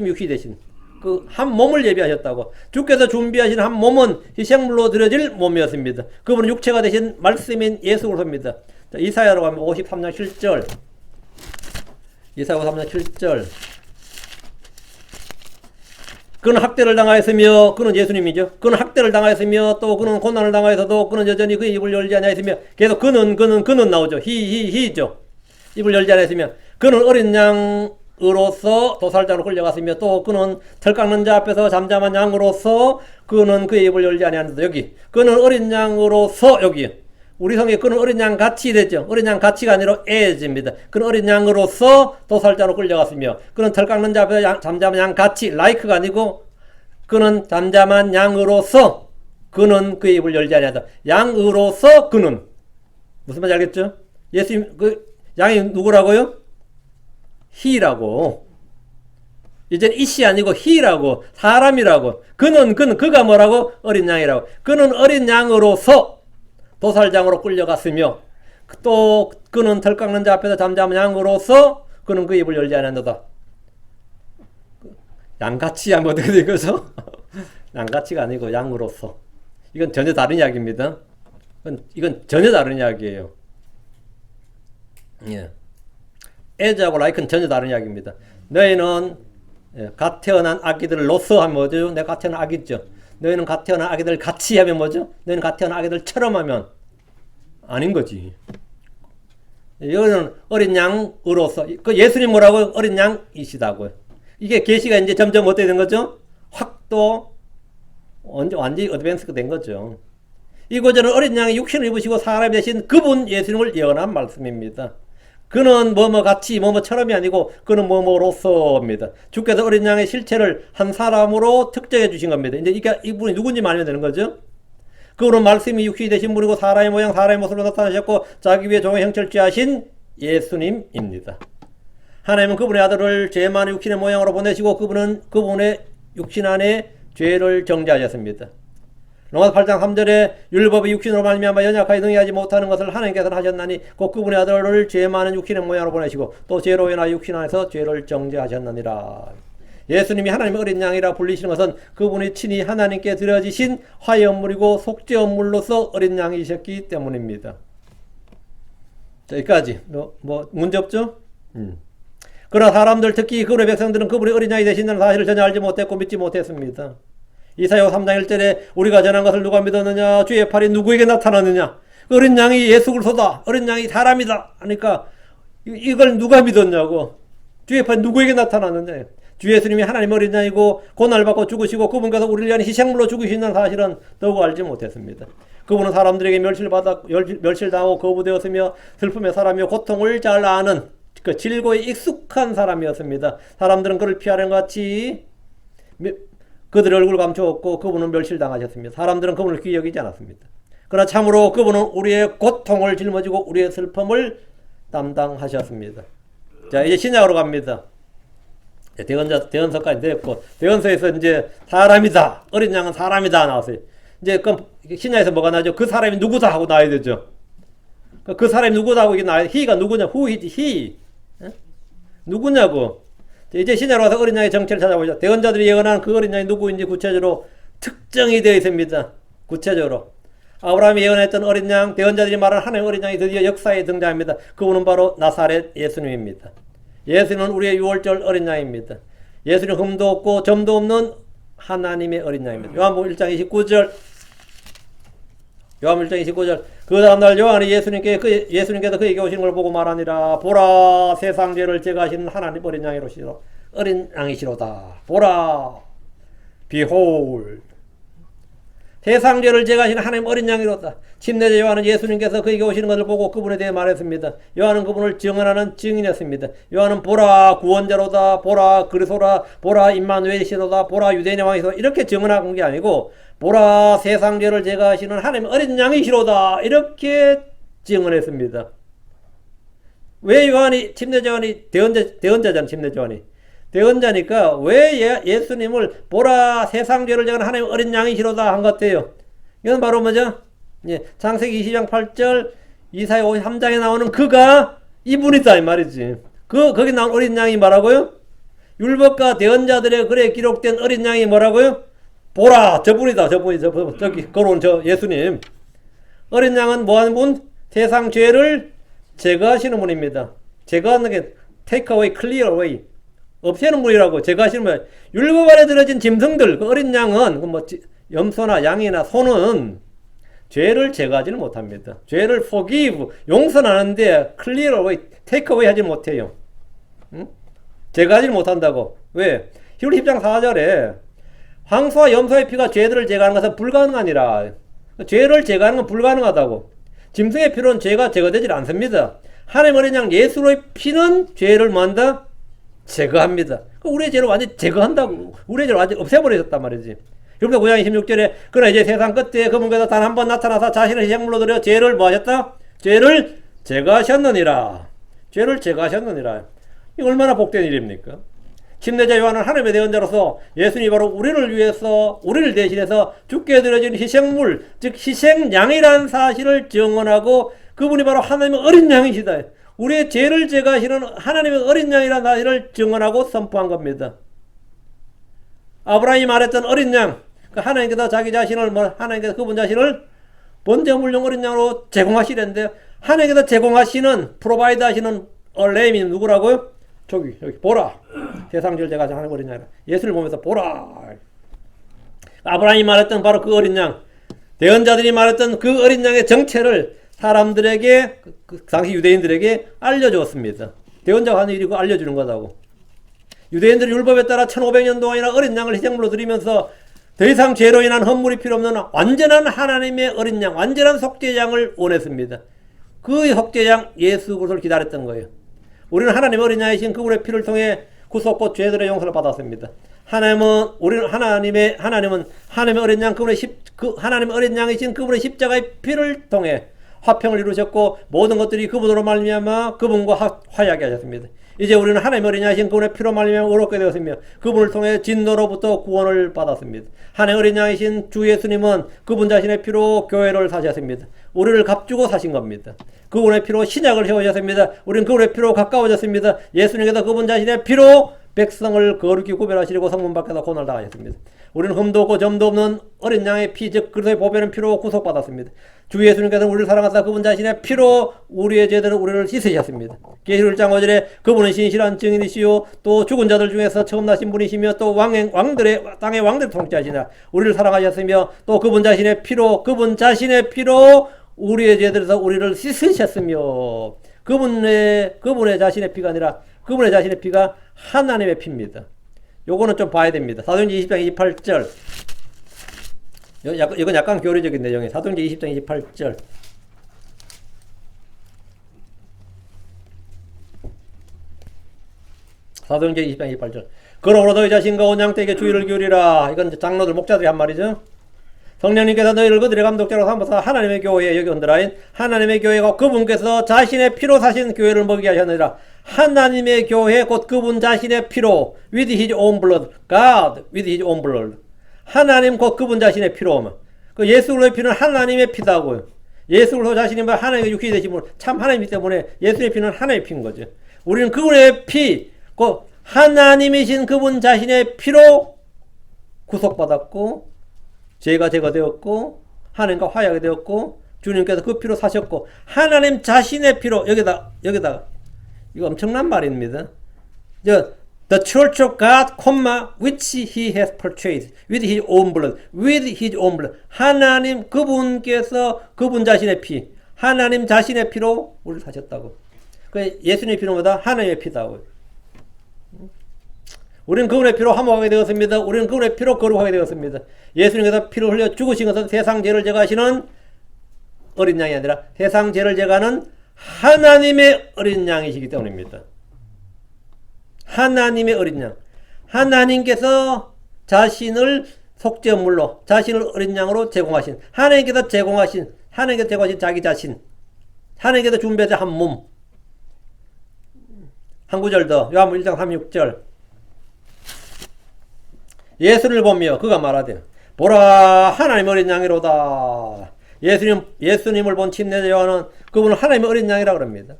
육시 되신 그 한 몸을 예비하셨다고. 주께서 준비하신 한 몸은 희생물로 드려질 몸이었습니다. 그분은 육체가 되신 말씀인 예수 그리스도입니다. 이사야로 가면 53장 7절. 이사야 53장 7절. 그는 학대를 당하였으며 그는 예수님이죠. 그는 학대를 당하였으며 또 그는 고난을 당하여서도 그는 여전히 그의 입을 열지 아니하였으며 계속 그는 나오죠. 히죠. 입을 열지 아니하였으며 그는 어린 양으로서 도살자로 끌려갔으며 또 그는 털 깎는 자 앞에서 잠잠한 양으로서 그는 그의 입을 열지 아니하였는데 여기 그는 어린 양으로서 여기 우리 성에 그는 어린 양 같이 됐죠. 어린 양 같이가 아니라 as입니다. 그는 어린 양으로서 도살자로 끌려갔으며 그는 털 깎는 자 앞에서 잠잠한 양 같이 like가 아니고 그는 잠잠한 양으로서 그는 그의 입을 열지 아니하다. 양으로서 그는 무슨 말인지 알겠죠? 예수님 그 양이 누구라고요? he라고. 이제는 it이 아니고 he라고. 사람이라고. 그가 뭐라고? 어린 양이라고. 그는 어린 양으로서 도살장으로 끌려갔으며 또 그는 털 깎는 자 앞에서 잠잠한 양으로서 그는 그 입을 열지 않았노다. 양같이 하면 어떻게 된 거죠? 양같이가 아니고 양으로서. 이건 전혀 다른 이야기입니다. 이건 전혀 다른 이야기예요. 예. as하고 like는 전혀 다른 이야기입니다. 너희는 갓 태어난 아기들로서 하면 뭐죠? 내가 갓 태어난 아기죠. 너희는 갓 태어난 아기들 같이 하면 뭐죠? 너희는 갓 태어난 아기들처럼 하면 아닌 거지. 이거는 어린 양으로서 그 예수님 뭐라고 어린 양이시다고요. 이게 계시가 이제 점점 어떻게 된 거죠? 확 또 완전히 어드밴스가 된 거죠. 이거저는 어린 양이 육신을 입으시고 사람이 되신 그분 예수님을 예언한 말씀입니다. 그는 뭐뭐 같이 뭐뭐처럼이 아니고 그는 뭐뭐로서입니다. 주께서 어린 양의 실체를 한 사람으로 특정해 주신 겁니다. 이제 이분이 누군지 알면 되는 거죠. 그분은 말씀이 육신이 되신 분이고 사람의 모양 사람의 모습으로 나타나셨고 자기 위해 종의 형체를 취하신 예수님입니다. 하나님은 그분의 아들을 죄 많은 육신의 모양으로 보내시고 그분의 육신 안에 죄를 정죄하셨습니다. 로마서 8장 3절에 율법의 육신으로 말미암아 연약하게 능히하지 못하는 것을 하나님께서는 하셨나니 곧 그분의 아들을 죄 많은 육신의 모양으로 보내시고 또 죄로 인하여 육신 안에서 죄를 정죄하셨느니라. 예수님이 하나님의 어린 양이라 불리시는 것은 그분이 친히 하나님께 드려지신 화해언물이고 속죄언물로서 어린 양이셨기 때문입니다. 자, 여기까지 뭐 문제 없죠? 그러나 사람들 특히 그분의 백성들은 그분이 어린 양이 되신다는 사실을 전혀 알지 못했고 믿지 못했습니다. 이사야 3장 1절에 우리가 전한 것을 누가 믿었느냐? 주의 팔이 누구에게 나타났느냐? 어린 양이 예수 그리스도다. 어린 양이 사람이다. 하니까 이걸 누가 믿었냐고. 주의 팔이 누구에게 나타났느냐? 주 예수님이 하나님 어린 양이고 고난을 받고 죽으시고 그분께서 우리를 위한 희생물로 죽으신다는 사실은 더욱 알지 못했습니다. 그분은 사람들에게 멸실당하고 거부되었으며 슬픔의 사람이요 고통을 잘 아는 그 질고에 익숙한 사람이었습니다. 사람들은 그를 피하는 것 같이 그들의 얼굴을 감추었고 그분은 멸실당하셨습니다. 사람들은 그분을 귀히 여기지 않았습니다. 그러나 참으로 그분은 우리의 고통을 짊어지고 우리의 슬픔을 담당하셨습니다. 자, 이제 신약으로 갑니다. 대언서까지 됐고 대언서에서 이제 사람이다. 어린 양은 사람이다 나왔어요. 이제 그럼 신약에서 뭐가 나죠? 그 사람이 누구다 하고 나와야 되죠. 그 사람이 누구다 하고 이게 나와야 돼. he가 누구냐? who is he? 누구냐고. 이제 신약으로 와서 어린 양의 정체를 찾아보자. 대언자들이 예언한 그 어린 양이 누구인지 구체적으로 특정이 되어 있습니다. 구체적으로. 아브라함이 예언했던 어린 양, 대언자들이 말한 하나님의 어린 양이 드디어 역사에 등장합니다. 그분은 바로 나사렛 예수님입니다. 예수님은 우리의 유월절 어린 양입니다. 예수님은 흠도 없고 점도 없는 하나님의 어린 양입니다. 요한복음 1장 29절. 요한복음 1장 29절. 그 다음날 요한이 예수님께서 그에게 오시는 걸 보고 말하니라. 보라, 세상 죄를 제거하시는 하나님 어린 양이로시로 어린 양이시로다. 보라, behold. 세상 죄를 제거하시는 하나님 어린 양이로다. 침례자 요한은 예수님께서 그에게 오시는 것을 보고 그분에 대해 말했습니다. 요한은 그분을 증언하는 증인이었습니다. 요한은 보라 구원자로다, 보라 그리스도라, 보라 임마누엘이시로다, 보라 유대인의 왕이시로다 이렇게 증언한 게 아니고 보라 세상 죄를 제거하시는 하나님 어린 양이시로다 이렇게 증언했습니다. 왜 요한이 침례자 요한이 대언자잖아. 침례자 요한이 대언자니까 왜 예수님을 보라 세상 죄를 제거하는 하나님 어린 양이시로다 한 것 같아요. 이건 바로 뭐죠? 예, 창세기 20장 8절 이사야 53장에 나오는 그가 이분이다 이 말이지. 거기 나온 어린 양이 뭐라고요? 율법과 대언자들의 글에 기록된 어린 양이 뭐라고요? 보라 저분이다. 저기 걸어온 저 예수님. 어린 양은 뭐하는 분? 세상 죄를 제거하시는 분입니다. 제거하는 게 take away, clear away. 없애는 분이라고. 제거하시는 분. 율법 안에 들어진 짐승들, 그 어린 양은 뭐 염소나 양이나 소는 죄를 제거하지는 못합니다. 죄를 forgive, 용서하는데 clear away, take away 하지 못해요. 응? 제거하지는 못한다고. 왜? 히브리 10장 4절에 황소와 염소의 피가 죄들을 제거하는 것은 불가능하니라. 죄를 제거하는 건 불가능하다고. 짐승의 피로는 죄가 제거되지 않습니다. 하나님 어린 양 예수의 피는 죄를 뭐한다? 제거합니다. 우리의 죄를 완전히 제거한다고. 우리의 죄를 완전히 없애버리셨단 말이지. 그러면서 9장 26절에 그러나 이제 세상 끝에 그분께서 단 한 번 나타나서 자신을 희생물로 드려 죄를 뭐 하셨다? 죄를 제거하셨느니라. 죄를 제거하셨느니라. 이 얼마나 복된 일입니까? 침례자 요한은 하나님의 대언자로서 예수님이 바로 우리를 위해서 우리를 대신해서 죽게 드려진 희생물 즉 희생양이라는 사실을 증언하고 그분이 바로 하나님의 어린 양이시다. 우리의 죄를 제거하시는 하나님의 어린 양이라는 사실을 증언하고 선포한 겁니다. 아브라함이 말했던 어린 양, 하나님께서 자기 자신을 하나님께서 그분 자신을 번제물용 어린 양으로 제공하시는데 하나님께서 제공하시는 프로바이드 하시는 램이 누구라고요? 저기 여기 보라. 세상 죄를 제가 하는 어린 양이라. 예수를 보면서 보라. 아브라함이 말했던 바로 그 어린 양. 대언자들이 말했던 그 어린 양의 정체를 사람들에게 그 당시 유대인들에게 알려주었습니다. 대언자가 하는 일이고 알려주는 거다고. 유대인들이 율법에 따라 1500년 동안이나 어린 양을 희생물로 드리면서 더 이상 죄로 인한 헌물이 필요 없는 완전한 하나님의 어린 양, 완전한 속죄양을 원했습니다. 그 속죄양 예수 그리스도를 기다렸던 거예요. 우리는 하나님의 어린 양이신 그분의 피를 통해 구속과 죄들의 용서를 받았습니다. 하나님의 어린 양 하나님의 어린 양이신 그분의 십자가의 피를 통해 화평을 이루셨고 모든 것들이 그분으로 말미암아 그분과 화해하게 하셨습니다. 이제 우리는 하나님의 어린 양이신 그분의 피로 말미암아 의롭게 되었으며 그분을 통해 진노로부터 구원을 받았습니다. 하나님의 어린 양이신 주 예수님은 그분 자신의 피로 교회를 사셨습니다. 우리를 값주고 사신 겁니다. 그분의 피로 신약을 세우셨습니다. 우리는 그분의 피로 가까워졌습니다. 예수님께서 그분 자신의 피로 백성을 거룩히 구별하시려고 성문 밖에서 고난을 당하셨습니다. 우리는 흠도 없고 점도 없는 어린 양의 피, 즉 그리스도의 보배는 피로 구속받았습니다. 주 예수님께서는 우리를 사랑하사 그분 자신의 피로 우리의 죄들을 우리를 씻으셨습니다. 계시록 1장 5절에 그분은 신실한 증인이시요 또 죽은 자들 중에서 처음 나신 분이시며 또 땅의 왕들을 통치하시나 우리를 사랑하셨으며 또 그분 자신의 피로 우리의 죄들에서 우리를 씻으셨으며 그분의 자신의 피가 아니라 그분의 자신의 피가 하나님의 피입니다. 요거는 좀 봐야 됩니다. 사도행전 20장 28절. 이건 약간 교리적인 내용이에요. 사도행전 20장 28절. 사도행전 20장 28절. 그러므로 너희 자신과 온 양떼에게 주의를 기울이라. 이건 장로들, 목자들이 한 말이죠. 성령님께서 너희를 그들의 감독자로 삼아서 하나님의 교회, 여기 언더라인, 하나님의 교회가 그분께서 자신의 피로 사신 교회를 먹이게 하셨느니라. 하나님의 교회 곧 그분 자신의 피로 with his own blood, God with his own blood. 하나님 곧 그분 자신의 피로. 그 예수 그리스도의 피는 하나님의 피다고요. 예수 그리스도 자신이 하나님의 육신이 되신 분, 참 하나님이기 때문에 예수의 피는 하나님의 피인 거죠. 우리는 그분의 피, 그 하나님이신 그분 자신의 피로 구속받았고 죄가 제거되었고 하나님과 화해하게 되었고 주님께서 그 피로 사셨고 하나님 자신의 피로 여기다가 이거 엄청난 말입니다. The church of God, which he has purchased with his own blood, with his own blood. 하나님 그분께서 그분 자신의 피, 하나님 자신의 피로 우리를 사셨다고. 그 예수님의 피는 뭐다? 하나님의 피다고. 우리는 그분의 피로 화목하게 되었습니다. 우리는 그분의 피로 거룩하게 되었습니다. 예수님께서 피를 흘려 죽으신 것은 세상 죄를 제거하시는 어린 양이 아니라 세상 죄를 제거하는 하나님의 어린 양이시기 때문입니다. 하나님의 어린 양. 하나님께서 자신을 속죄물로, 자신을 어린 양으로 제공하신, 하나님께서 제공하신 자기 자신, 하나님께서 준비하신 한 몸. 한 구절 더, 요한복음 1장 36절. 예수를 보며 그가 말하되 보라 하나님의 어린 양이로다. 예수님을 본 침례자 요한은 그분은 하나님의 어린 양이라 그럽니다.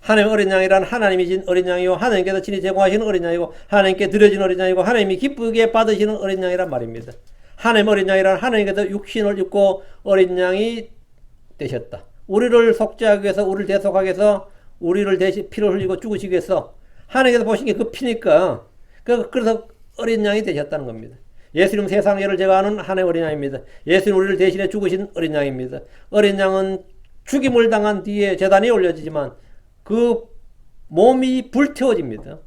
하나님의 어린 양이란 하나님이 진 어린 양이요 하나님께서 친히 제공하시는 어린 양이고 하나님께 드려진 어린 양이고 하나님이 기쁘게 받으시는 어린 양이란 말입니다. 하나님의 어린 양이란 하나님께서 육신을 입고 어린 양이 되셨다. 우리를 속죄하기 위해서 우리를 대속하기 위해서 우리를 대신 피를 흘리고 죽으시기 위해서 하나님께서 보신 게 그 피니까 그래서 어린 양이 되셨다는 겁니다. 예수님 세상 죄를 제거하는 하나님의 어린 양입니다. 예수님 우리를 대신해 죽으신 어린 양입니다. 어린 양은 죽임을 당한 뒤에 제단에 올려지지만 그 몸이 불태워집니다.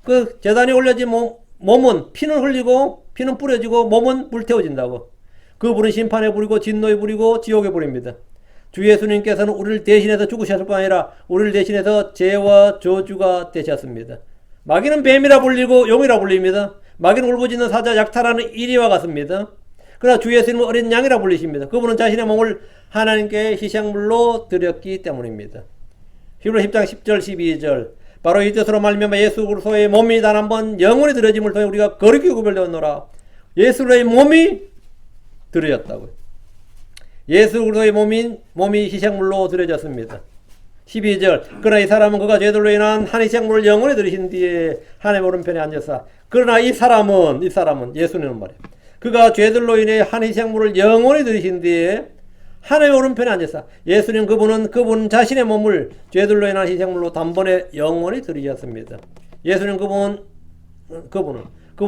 그 제단에 올려진 몸은 피는 흘리고 피는 뿌려지고 몸은 불태워진다고. 그 불은 심판에 불이고 진노에 불이고 지옥에 불입니다. 주 예수님께서는 우리를 대신해서 죽으셨을 뿐 아니라 우리를 대신해서 죄와 저주가 되셨습니다. 마귀는 뱀이라 불리고 용이라 불립니다. 마귀는 울부짖는 사자 약탈하는 이리와 같습니다. 그러나 주 예수님은 어린 양이라 불리십니다. 그분은 자신의 몸을 하나님께 희생물로 드렸기 때문입니다. 히브리 10장 10절 12절 바로 이 뜻으로 말미암아 예수 그리스도의 몸이 단 한 번 영원히 드려짐을 통해 우리가 거룩히 구별되었노라. 예수의 몸이 드려졌다고요. 예수 그리스도의 몸이 희생물로 드려졌습니다. 12절 그러나 이 사람은 그가 죄들로 인한 한 희생물을 영원히 드리신 뒤에 하나님의 오른편에 앉아서 그러나 이 사람은 예수님은 말이에요. 그가 죄들로 인해 한 희생물을 영원히 드리신 뒤에 하나님의 오른편에 앉았어. 예수님 그분 자신의 몸을 죄들로 인한 희생물로 단번에 영원히 드리셨습니다. 예수님 그분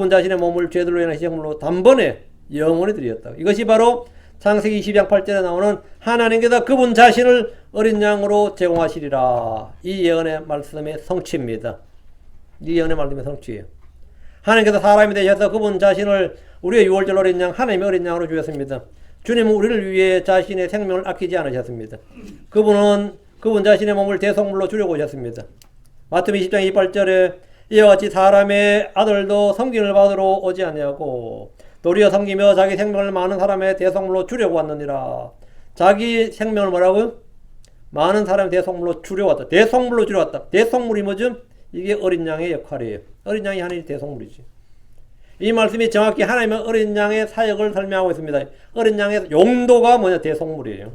자신의 몸을 죄들로 인한 희생물로 단번에 영원히 드리셨다. 이것이 바로 창세기 22장 8절에 나오는 하나님께서 그분 자신을 어린 양으로 제공하시리라. 이 예언의 말씀의 성취입니다. 이 예언의 말씀의 성취예요. 하나님께서 사람이 되셔서 그분 자신을 우리의 유월절 어린 양, 하나님의 어린 양으로 주셨습니다. 주님은 우리를 위해 자신의 생명을 아끼지 않으셨습니다. 그분 자신의 몸을 대속물로 주려고 오셨습니다. 마태복음 20장 28절에 이와 같이 사람의 아들도 섬김을 받으러 오지 아니하고 도리어 섬기며 자기 생명을 많은 사람의 대속물로 주려고 왔느니라. 자기 생명을 뭐라고? 많은 사람의 대속물로 주려고 왔다. 대속물로 주려고 왔다. 대속물이 뭐죠? 이게 어린 양의 역할이에요. 어린 양이 하나님의 대속물이지. 이 말씀이 정확히 하나님의 어린 양의 사역을 설명하고 있습니다. 어린 양의 용도가 뭐냐? 대속물이에요.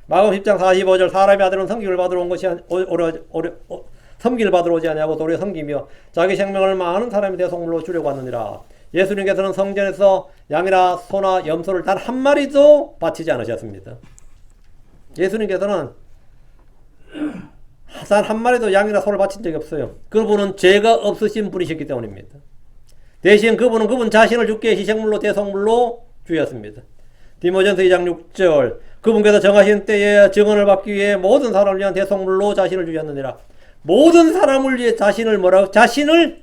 마가복음 10장 45절 사람의 아들은 섬김을 받으러 온 것이 섬기를 받으러 오지 아니하고 도리어 섬기며 자기 생명을 많은 사람의 대속물로 주려고 왔느니라. 예수님께서는 성전에서 양이나 소나 염소를 단 한 마리도 바치지 않으셨습니다. 예수님께서는 단 한 마리도 양이나 소를 바친 적이 없어요. 그분은 죄가 없으신 분이셨기 때문입니다. 대신 그분은 그분 자신을 주께 희생물로 대속물로 주셨습니다. 디모전서 2장 6절 그분께서 정하신 때에 증언을 받기 위해 모든 사람을 위한 대속물로 자신을 주셨느니라. 모든 사람을 위해 자신을 뭐라고? 자신을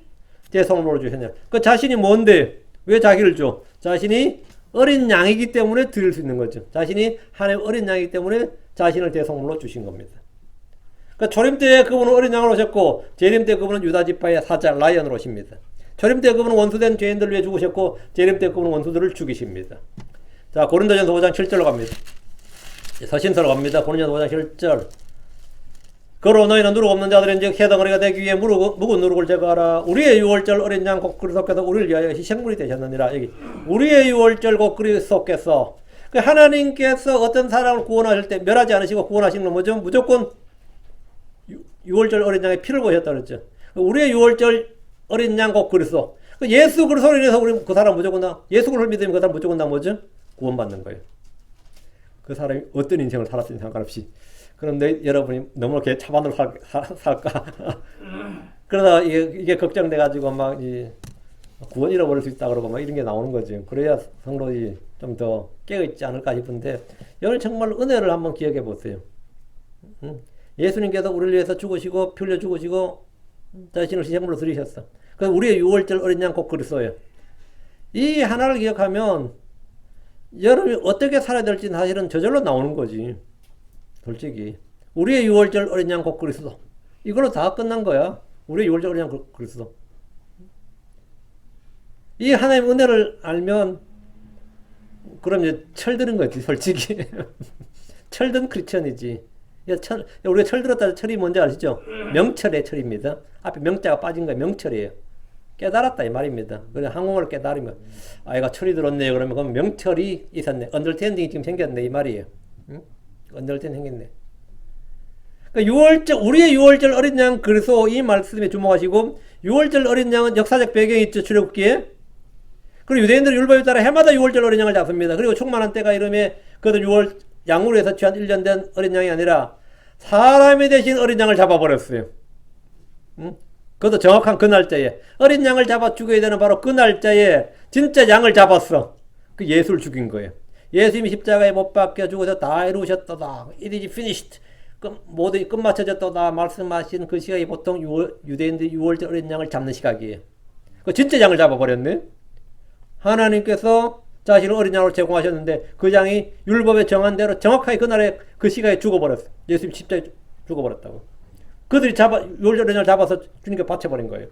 대속물로 주셨냐. 그 자신이 뭔데? 왜 자기를 줘? 자신이 어린 양이기 때문에 드릴 수 있는 거죠. 자신이 하나님의 어린 양이기 때문에 자신을 대속물로 주신 겁니다. 그러니까 초림 때 그분은 어린 양으로 오셨고 재림 때 그분은 유다 지파의 사자 라이언으로 오십니다. 초림 때 그분은 원수된 죄인들을 위해 죽으셨고 재림 때 그분은 원수들을 죽이십니다. 자, 고린도전서 5장 7절로 갑니다. 서신서로 갑니다. 고린도전서 5장 7절 그러므로 너희는 누룩 없는 자들인즉 해덩어리가 되기 위해 묵은 누룩을 제거하라. 우리의 유월절 어린 양 곧 그리스도께서 우리를 위하여 희생물이 되셨느니라. 여기 우리의 유월절 곧 그리스도께서 하나님께서 어떤 사람을 구원하실 때 멸하지 않으시고 구원하시는 건 뭐죠? 무조건 유월절 어린 양의 피를 보셨다 그랬죠. 우리의 유월절 어린 양 곧 그리스도. 예수 그리스도로 인해서 우리 그 사람 무조건 예수 그리스도를 믿으면 그 사람 무조건 뭐죠? 구원받는 거예요. 그 사람이 어떤 인생을 살았든지 상관없이. 그런데 여러분이 너무 이렇게 차반으로 살까? 그러다 이게 걱정돼가지고 막 구원 잃어버릴 수 있다 그러고 막 이런 게 나오는 거죠. 그래야 성도들이 좀 더 깨어있지 않을까 싶은데 여러분 정말 은혜를 한번 기억해 보세요. 예수님께서 우리를 위해서 죽으시고 피 흘려 죽으시고 자신을 희생물로 드리셨어. 그래서 우리의 유월절 어린 양 곧 그리스도예요. 이 하나를 기억하면 여러분이 어떻게 살아야 될지 사실은 저절로 나오는 거지. 솔직히 우리의 유월절 어린 양 곧 그리스도 이걸로 다 끝난 거야. 우리의 유월절 어린 양 그리스도. 이 하나님의 은혜를 알면 그럼 이제 철드는 거지 솔직히. 철든 크리스천이지. 우리가 철들었다 철이 뭔지 아시죠? 명철의 철입니다. 앞에 명자가 빠진 거예요. 명철이에요. 깨달았다 이 말입니다. 그래 한국어를 깨달으면 아이가 철이 들었네 그러면 그럼 명철이 있었네. 언더스탠딩이 지금 생겼네 이 말이에요. 응? 언더스탠딩 생겼네. 그러니까 우리의 유월절 어린 양 그래서 이 말씀에 주목하시고 유월절 어린 양은 역사적 배경이 있죠. 출애굽기에. 그리고 유대인들은 율법에 따라 해마다 유월절 어린 양을 잡습니다. 그리고 충만한 때가 이름에 그들 양으로 해서 취한 1년 된 어린 양이 아니라 사람이 대신 어린 양을 잡아버렸어요. 응? 그것도 정확한 그 날짜에 어린 양을 잡아 죽여야 되는 바로 그 날짜에 진짜 양을 잡았어. 그 예수를 죽인 거예요. 예수님이 십자가에 못 박혀 죽어서 다 이루셨도다. It is finished. 모든 끝마쳐졌도다 말씀하신 그 시각이 보통 유대인들이 유월절 어린 양을 잡는 시각이에요. 그 진짜 양을 잡아버렸네. 하나님께서 자신을 어린 양으로 제공하셨는데 그 양이 율법에 정한 대로 정확하게 그날에 그 시각에 죽어버렸어. 예수님 십자가에 죽어버렸다고. 그들이 유월절 어린 양을 잡아서 주님께 바쳐버린 거예요.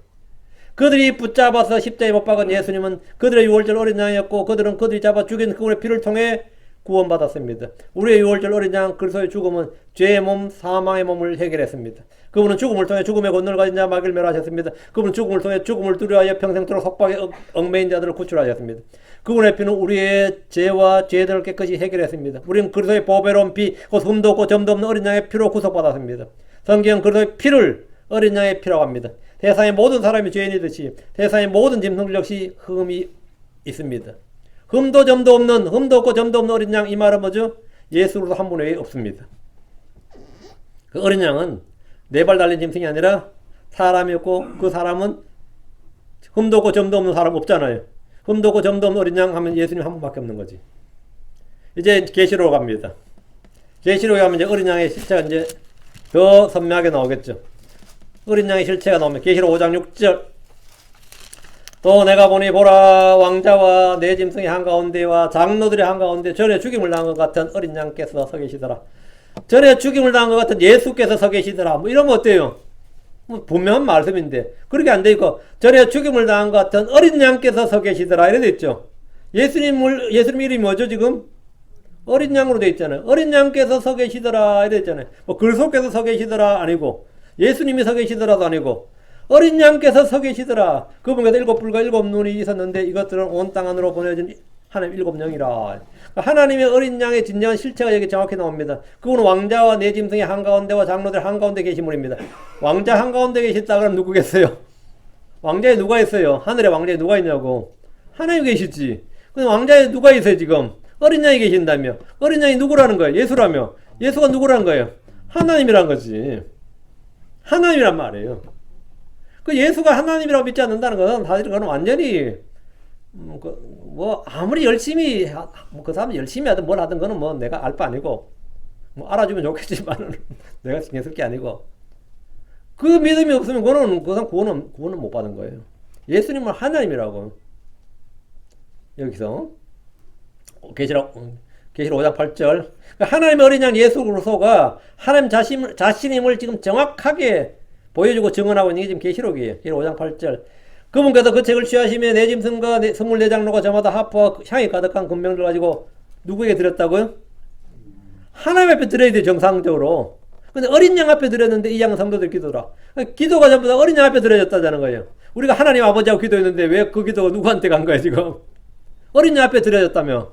그들이 붙잡아서 십자가에 못 박은 예수님은 그들의 유월절 어린 양이었고 그들은 그들이 잡아 죽인 그분의 피를 통해 구원받았습니다. 우리의 유월절 어린 양 그리스도의 죽음은 죄의 몸 사망의 몸을 해결했습니다. 그분은 죽음을 통해 죽음의 권능을 가진 자 마귀를 멸하셨습니다. 그분은 죽음을 통해 죽음을 두려워하여 평생토록 속박에 얽매인 자들을 구출하셨습니다. 그분의 피는 우리의 죄와 죄들을 깨끗이 해결했습니다. 우리는 그리스도의 보배로운 피, 곧 흠도 없고 점도 없는 어린 양의 피로 구속받았습니다. 성경은 그리스도의 피를 어린 양의 피라고 합니다. 세상의 모든 사람이 죄인이듯이 세상의 모든 짐승들 역시 흠이 있습니다. 흠도 없고 점도 없는 어린 양 이 말은 뭐죠? 예수로도 한 분 외에 없습니다. 그 어린 양은 네 발 달린 짐승이 아니라 사람이었고 그 사람은 흠도 없고 점도 없는 사람 없잖아요. 흠도 없고 점도 없는 어린 양 하면 예수님 한 분밖에 없는 거지. 이제 계시록으로 갑니다. 계시록에 가면 이제 어린 양의 실체가 이제 더 선명하게 나오겠죠. 어린 양의 실체가 나오면 계시록 5장 6절 또 내가 보니 보라 왕자와 네 짐승의 한가운데와 장로들의 한가운데 전에 죽임을 당한 것 같은 어린 양께서 서 계시더라. 전에 죽임을 당한 것 같은 예수께서 서 계시더라. 뭐 이러면 어때요? 뭐 분명한 말씀인데 그렇게 안 돼 있고 전에 죽임을 당한 것 같은 어린 양께서 서 계시더라 이래 돼 있죠. 예수님 이름이 뭐죠 지금? 어린 양으로 돼 있잖아요. 어린 양께서 서 계시더라 이래 있잖아요. 뭐 그리스도께서 서 계시더라 아니고 예수님이 서 계시더라도 아니고 어린 양께서 서 계시더라. 그분께서 일곱 뿔과 일곱 눈이 있었는데 이것들은 온 땅 안으로 보내진 하나님 일곱 영이라. 하나님의 어린 양의 진정한 실체가 여기 정확히 나옵니다. 그분은 왕자와 네 짐승의 한가운데와 장로들 한가운데 계신 분입니다. 왕자 한가운데 계셨다 그러면 누구겠어요? 왕자에 누가 있어요? 하늘의 왕자에 누가 있냐고. 하나님이 계시지. 근데 왕자에 누가 있어요 지금? 어린 양이 계신다며. 어린 양이 누구라는 거예요? 예수라며. 예수가 누구라는 거예요? 하나님이란 거지. 하나님이란 말이에요. 그 예수가 하나님이라고 믿지 않는다는 것은 사실 그건 완전히 뭐 아무리 열심히 그 사람이 열심히 하든 뭘 하든 그는 뭐 내가 알 바 아니고 뭐 알아주면 좋겠지만 내가 신경 쓸 게 아니고 그 믿음이 없으면 그거는 그 사람 구원은 못 받은 거예요. 예수님은 하나님이라고. 여기서 계시록 5장 8절 하나님의 어린 양 예수 그리스도가 하나님 자신임을 지금 정확하게 보여주고 증언하고 있는 게 지금 계시록이에요. 5장 8절 그분께서 그 책을 취하시며 네 짐승과 24장로가 저마다 하프와 향이 가득한 금병들 가지고 누구에게 드렸다고요? 하나님 앞에 드려야 돼 정상적으로. 근데 어린 양 앞에 드렸는데 이 양은 성도들 기도라. 기도가 전부 다 어린 양 앞에 드려졌다는 거예요. 우리가 하나님 아버지하고 기도했는데 왜 그 기도가 누구한테 간 거예요 지금? 어린 양 앞에 드려졌다며.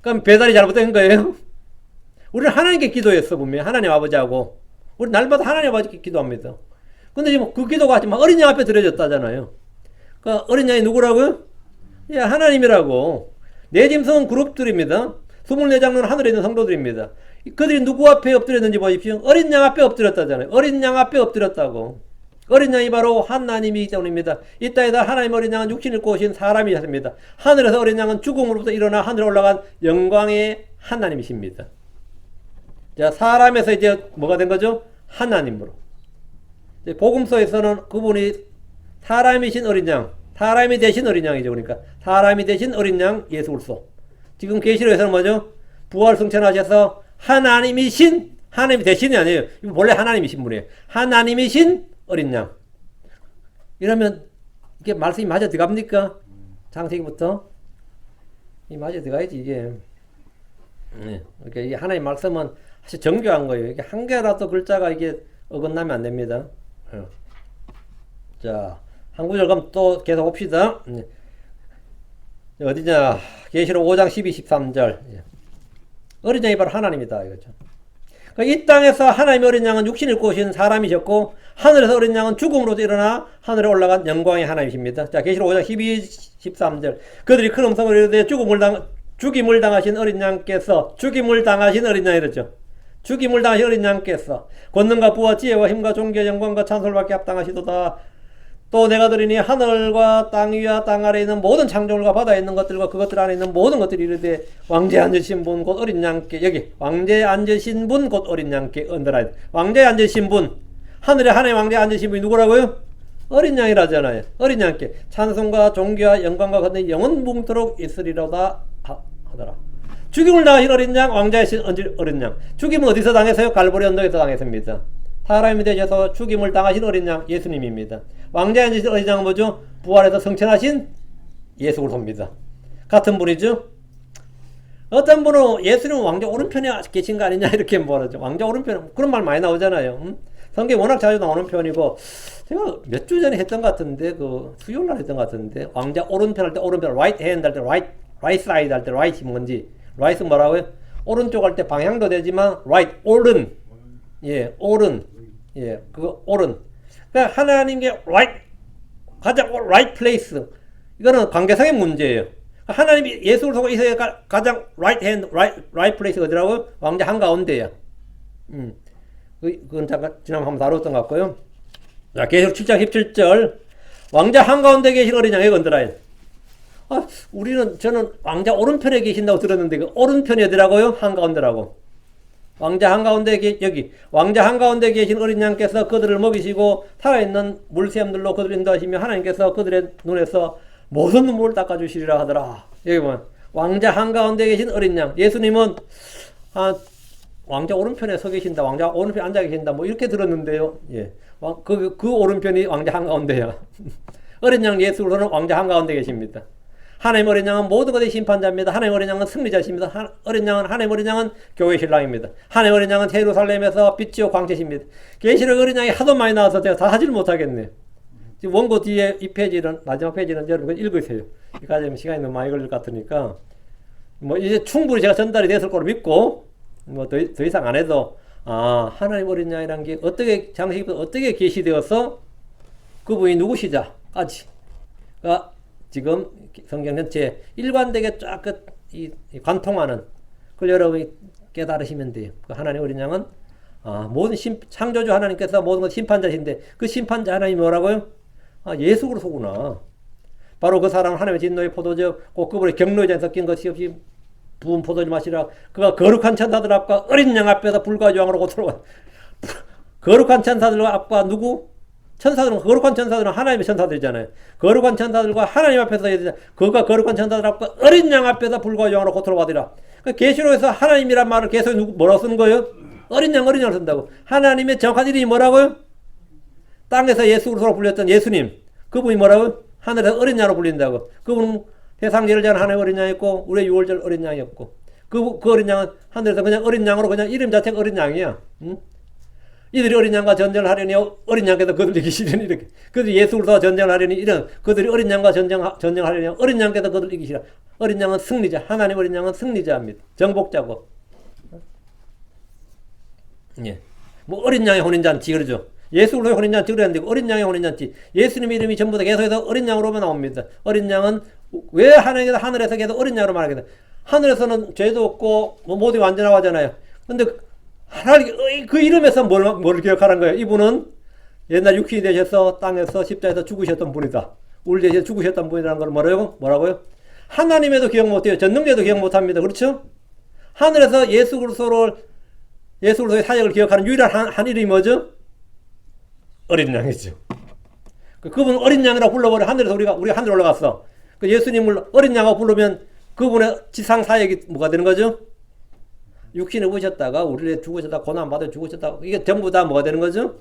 그럼 배달이 잘못된 거예요? 우리는 하나님께 기도했어 분명히. 하나님 아버지하고 우리 날마다 하나님 아버지께 기도합니다. 근데 지금 그 기도가 하지만 어린 양 앞에 드려졌다잖아요. 그러니까 어린 양이 누구라고요? 예, 하나님이라고. 네 짐승은 그룹들입니다. 24장로는 하늘에 있는 성도들입니다. 그들이 누구 앞에 엎드렸는지 보십시오. 어린 양 앞에 엎드렸다잖아요. 어린 양 앞에 엎드렸다고. 어린 양이 바로 하나님이기 때문입니다. 이 땅에다 하나님 어린 양은 육신을 입고 오신 사람이셨습니다. 하늘에서 어린 양은 죽음으로부터 일어나 하늘에 올라간 영광의 하나님이십니다. 자, 사람에서 이제 뭐가 된 거죠? 하나님으로. 복음서에서는 그분이 사람이신 어린 양, 사람이 되신 어린 양이죠. 그러니까 사람이 되신 어린 양 예수 그리스도. 지금 계시록에서는 뭐죠? 부활 승천하셔서 하나님이신, 하나님이 되신이 아니에요. 이거 원래 하나님이신 분이에요. 하나님이신 어린 양. 이러면 이게 말씀이 맞아 들어갑니까? 창세기부터 이 맞아 들어가야지 이게. 네. 그러니까 이 하나님 말씀은 사실 정교한 거예요. 이게 한 개라도 글자가 이게 어긋나면 안 됩니다. 자, 한 구절 그럼 또 계속 봅시다. 어디냐? 계시록 5장 12, 13절. 어린 양이 바로 하나님이다 이거죠. 이 땅에서 하나님의 어린 양은 육신을 입고 오신 사람이셨고 하늘에서 어린 양은 죽음으로부터 일어나 하늘에 올라간 영광의 하나님이십니다. 자, 계시록 5장 12, 13절. 그들이 큰 음성으로 이르되 죽임을 당하신 어린 양께서 죽임을 당하신 어린 양 이랬죠. 죽임을 당하신 어린 양께서 권능과 부와 지혜와 힘과 존귀와 영광과 찬송을 받게 합당하시도다. 또 내가 들으니 하늘과 땅 위와 땅 아래에 있는 모든 창조물과 바다에 있는 것들과 그것들 안에 있는 모든 것들이 이르되 왕제에 앉으신 분 곧 어린 양께 여기 왕제에 앉으신 분 곧 어린 양께 언더라. 왕제에 앉으신 분 하늘에 하나님 왕제에 앉으신 분이 누구라고요? 어린 양이라잖아요. 어린 양께 찬송과 존귀와 영광과 그것들이 영원붕토록 있으리로다 하더라. 죽임을 당하신 어린 양, 왕자의 어린 양. 죽임은 어디서 당했어요? 갈보리 언덕에서 당했습니다. 사람이 되셔서 죽임을 당하신 어린 양, 예수님입니다. 왕자의 앉으신 어린 양은 뭐죠? 부활해서 성천하신 예수 그리스도입니다. 같은 분이죠? 어떤 분은 예수님은 왕자 오른편에 계신 거 아니냐 이렇게 뭐라죠. 왕자 오른편 그런 말 많이 나오잖아요. 성경에 워낙 자주 나오는 편이고 제가 몇 주 전에 했던 것 같은데 그 수요일날 했던 것 같은데 왕자 오른편 할 때 오른편 right hand 할 때 right side 할 때 right이 뭔지 right은 뭐라고요? 오른쪽 할 때 방향도 되지만 right 오른 예 오른 예 그거 오른 그러니까 하나님께 right 가장 right place 이거는 관계성의 문제예요. 하나님이 예수를 속고 있어야 가장 right hand, right place 어디라고? 왕자 한가운데야. 그건 잠깐 지난번 한번 다뤘던 것 같고요. 자, 계속 7장 17절. 왕자 한가운데 계신 어린 양의 건드라요. 저는 왕자 오른편에 계신다고 들었는데, 그 오른편이 어디라고요? 한가운데라고. 왕자 한가운데, 여기. 왕자 한가운데 계신 어린 양께서 그들을 먹이시고, 살아있는 물샘들로 그들을 인도하시며, 하나님께서 그들의 눈에서 모든 눈물을 닦아주시리라 하더라. 여기 보면, 왕자 한가운데 계신 어린 양. 예수님은, 왕자 오른편에 서 계신다. 왕자 오른편에 앉아 계신다. 뭐, 이렇게 들었는데요. 예. 그 오른편이 왕자 한가운데야. 어린 양 예수로는 왕자 한가운데 계십니다. 하나님 어린 양은 모든 것의 심판자입니다. 하나님 어린 양은 승리자십니다. 하나님 어린 양은 교회 신랑입니다. 하나님 어린 양은 예루살렘에서 빛이요 광채십니다. 계시록 어린 양이 하도 많이 나와서 제가 다 하질 못하겠네요. 지금 원고 뒤에 이 페이지는, 마지막 페이지는 여러분 읽으세요. 이까지 시간이 너무 많이 걸릴 것 같으니까. 뭐 이제 충분히 제가 전달이 됐을 거로 믿고, 뭐 더 이상 안 해도, 하나님 어린 양이란 게 어떻게, 장세기부터 어떻게 계시되어서 그분이 누구시자까지. 지금 성경 전체 일관되게 쫙 관통하는 그걸 여러분이 깨달으시면 돼요. 그 하나님 어린 양은 모든 창조주 하나님께서 모든 것 심판자신데 그 심판자 하나님이 뭐라고요? 예수 그리스도구나. 바로 그 사람은 하나님의 진노의 포도주 곧 그분의 경로에 섞인 것이 없이 부은 포도주 마시라. 그가 거룩한 천사들 앞과 어린 양 앞에서 불과 유황으로 고통을 거룩한 천사들 앞과 누구? 천사들은, 거룩한 천사들은 하나님의 천사들이잖아요. 거룩한 천사들과 하나님 앞에서 그가 거룩한 천사들 앞과 어린 양 앞에서 불과 유황으로 고통을 받으라. 그러니까 계시록에서 하나님이란 말을 계속 뭐라고 쓰는 거예요? 어린 양을 쓴다고. 하나님의 정확한 이름이 뭐라고요? 땅에서 예수 그리스도로 불렸던 예수님. 그분이 뭐라고요? 하늘에서 어린 양으로 불린다고. 그분은 세상 예를 제한 하나님의 어린 양이었고 우리의 유월절 어린 양이었고 그 어린 양은 하늘에서 그냥 어린 양으로 그냥 이름 자체가 어린 양이야. 응? 이들이 어린 양과 전쟁을 하려니 어린 양께서 그들을 이기시려니 이렇게. 그들이 예수 그리스도와 전쟁을 하려니 이런 그들이 어린 양과 전쟁하려니 어린 양께서 그들을 이기시라. 어린 양은 승리자. 하나님 어린 양은 승리자입니다. 정복자고. 예. 뭐 어린 양의 혼인잔치 그러죠. 예수 그리스도의 혼인잔치 그랬는데 어린 양의 혼인잔치. 예수님의 이름이 전부 다 계속해서 어린 양으로만 나옵니다. 어린 양은 왜 하나님께서 하늘에서 계속 어린 양으로 말하겠냐. 하늘에서는 죄도 없고 뭐 모두 완전하고 하잖아요. 근데 하나님 그 이름에서 뭘 기억하는 거예요? 이분은 옛날 육신이 되셔서 땅에서 십자에서 죽으셨던 분이다. 우리 대신 죽으셨던 분이라는 걸 뭐라고요? 하나님에도 기억 못해요. 전능자도 기억 못합니다. 그렇죠? 하늘에서 예수 그리스도의 사역을 기억하는 유일한 한 이름이 뭐죠? 어린 양이죠. 그분 어린 양이라고 불러버려. 하늘에서 우리가 하늘 올라갔어. 그 예수님을 어린 양이라고 부르면 그분의 지상 사역이 뭐가 되는 거죠? 육신을 입으셨다가 우리를 죽으셨다 고난받아 죽으셨다 이게 전부 다 뭐가 되는 거죠?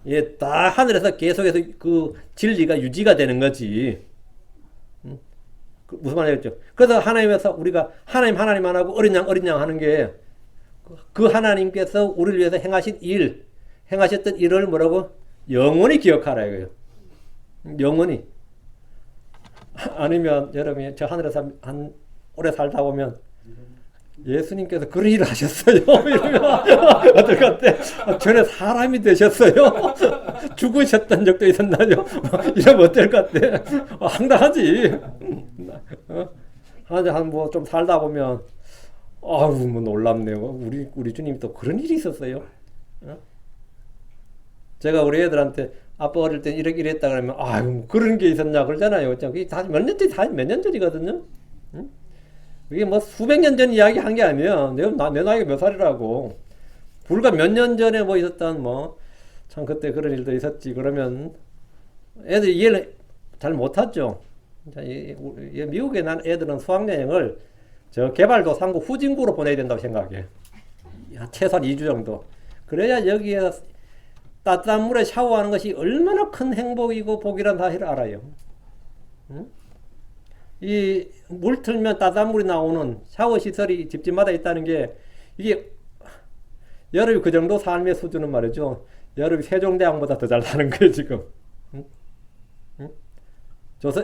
예, 다 하늘에서 계속해서 그 진리가 유지가 되는 거지. 무슨 말이겠죠? 그래서 하나님에서 우리가 하나님 안 하고 어린 양 하는 게 그 하나님께서 우리를 위해서 행하셨던 일을 뭐라고? 영원히 기억하라 이거예요. 영원히. 아니면 여러분이 저 하늘에서 한 오래 살다 보면 예수님께서 그런 일을 하셨어요. 이러면 어떨 것 같아? 전에 사람이 되셨어요. 죽으셨던 적도 있었나요? 이러면 어떨 것 같아? 황당하지. 한 뭐 좀 살다 보면 뭐 놀랍네요. 우리 주님이 또 그런 일이 있었어요. 제가 우리 애들한테 아빠 어릴 때 이랬다 그러면 뭐 그런 게 있었냐 그러잖아요. 그게 다 몇 년 전이거든요. 응? 이게 뭐 수백 년 전 이야기 한 게 아니에요. 내 나이가 몇 살이라고. 불과 몇 년 전에 뭐 있었던 참 그때 그런 일도 있었지. 그러면 애들이 이해를 잘 못하죠. 미국에 난 애들은 수학여행을 저 개발도상국 후진국으로 보내야 된다고 생각해. 최소한 2주 정도. 그래야 여기에 따뜻한 물에 샤워하는 것이 얼마나 큰 행복이고 복이란 사실을 알아요. 응? 이 물 틀면 따뜻한 물이 나오는 샤워 시설이 집집마다 있다는 게 이게 여러분이 그 정도 삶의 수준은 말이죠. 여러분이 세종대왕보다 더 잘 사는 거예요 지금. 응? 응?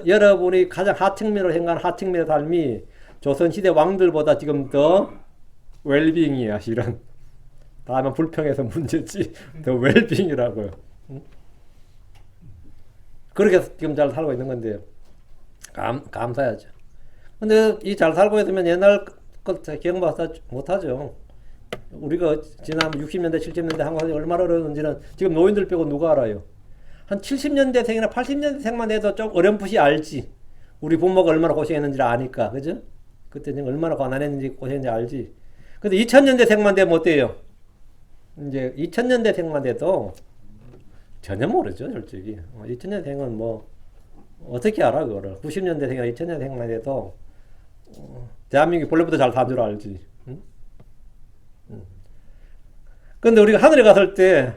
여러분이 가장 하층민으로 행하는 하층민의 삶이 조선시대 왕들보다 지금 더 웰빙이야 실은. 다만 불평해서 문제지 더 웰빙이라고요. 응? 그렇게 지금 잘 살고 있는 건데요. 감사하죠. 근데 이 잘 살고 있으면 옛날 것 기억 못하죠. 우리가 지난 60년대, 70년대 한국이 얼마나 어려웠는지는 지금 노인들 빼고 누가 알아요? 한 70년대생이나 80년대생만 해도 좀 어렴풋이 알지. 우리 부모가 얼마나 고생했는지를 아니까, 그죠? 그때 얼마나 가난했는지 고생했는지 알지. 근데 2000년대생만 되면 어때요? 이제 2000년대생만 돼도 전혀 모르죠, 솔직히. 2000년생은 뭐 어떻게 알아 그거를? 90년대생이나 2000년생만 돼도 대한민국이 본래부터 잘 산 줄 알지. 응? 근데 우리가 하늘에 갔을 때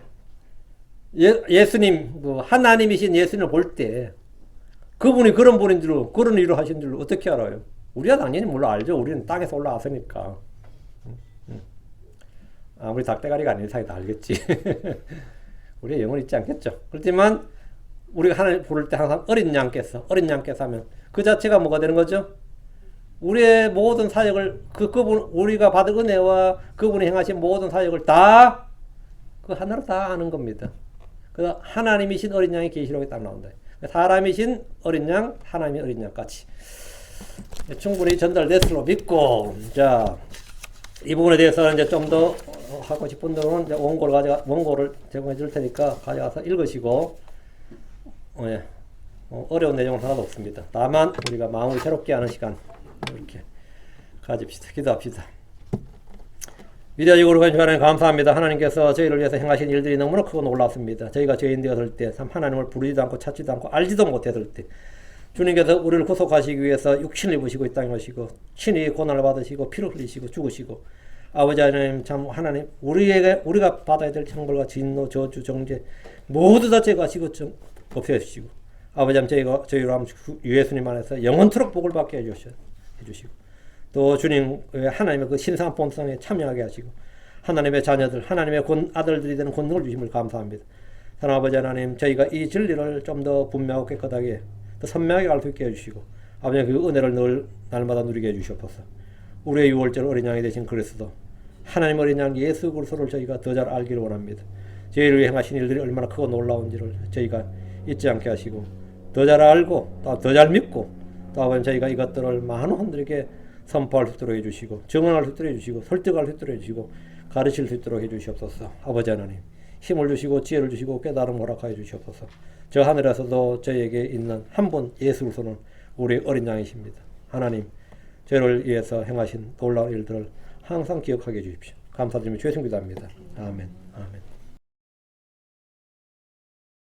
예수님, 그 하나님이신 예수님을 볼 때 그분이 그런 분인 줄, 그런 일을 하신 줄 어떻게 알아요? 우리가 당연히 물론 알죠. 우리는 땅에서 올라왔으니까. 아무리 닭대가리가 아닌 이상이 다 알겠지. 우리의 영혼 있지 않겠죠. 그렇지만 우리가 하나님 부를 때 항상 어린 양께서 하면 그 자체가 뭐가 되는 거죠? 우리의 모든 사역을 그분 우리가 받은 은혜와 그분이 행하신 모든 사역을 다 그 하나로 다 하는 겁니다. 그 하나님이신 어린 양의 계시록에 딱 나온다. 사람이신 어린 양, 하나님이 어린 양 같이 충분히 전달됐으로 믿고, 자, 이 부분에 대해서 이제 좀 더 하고 싶은 분들은 이제 원고를 제공해 줄 테니까 가져가서 읽으시고, 예, 어려운 내용은 하나도 없습니다. 다만 우리가 마음을 새롭게 하는 시간 이렇게 가집시다. 기도합시다. 위대하시고 거룩하신 하나님 감사합니다. 하나님께서 저희를 위해서 행하신 일들이 너무나 크고 놀랍습니다. 저희가 죄인 되었을 때, 참 하나님을 부르지도 않고 찾지도 않고 알지도 못했을 때 주님께서 우리를 구속하시기 위해서 육신을 입으시고 이 땅에 오시고 친히 고난을 받으시고 피를 흘리시고 죽으시고, 아버지 하나님, 참 하나님, 우리가 받아야 될 형벌과 진노, 저주, 정죄 모두 다 제거하시고 좀 없애주시고, 아버지 하나님, 저희로 예수님 안에서 영원토록 복을 받게 해주시고, 또 주님 하나님의 그 신성한 본성에 참여하게 하시고, 하나님의 자녀들, 하나님의 아들들이 되는 권능을 주심을 감사합니다. 하나님 아버지 하나님, 저희가 이 진리를 좀 더 분명하고 깨끗하게 더 선명하게 알 수 있게 해주시고, 아버지 그 은혜를 늘 날마다 누리게 해주시옵소서. 우리의 유월절 어린 양이 되신 그리스도, 하나님 어린 양 예수 그리스도를 저희가 더 잘 알기를 원합니다. 저희를 위해 행하신 일들이 얼마나 크고 놀라운지를 저희가 잊지 않게 하시고, 더 잘 알고 또 더 잘 믿고, 또 아버지 저희가 이것들을 많은 분들에게 선포할 수 있도록 해주시고, 증언할 수 있도록 해주시고, 설득할 수 있도록 해주시고, 가르칠 수 있도록 해주시옵소서. 아버지 하나님, 힘을 주시고 지혜를 주시고 깨달음 허락하여 주시옵소서. 저 하늘에서도 저에게 있는 한 분 예수 그리스도는 우리 어린 양이십니다. 하나님, 저를 위해서 행하신 놀라운 일들을 항상 기억하게 해주십시오. 감사드리며 죄송기도합니다. 아멘. 아멘.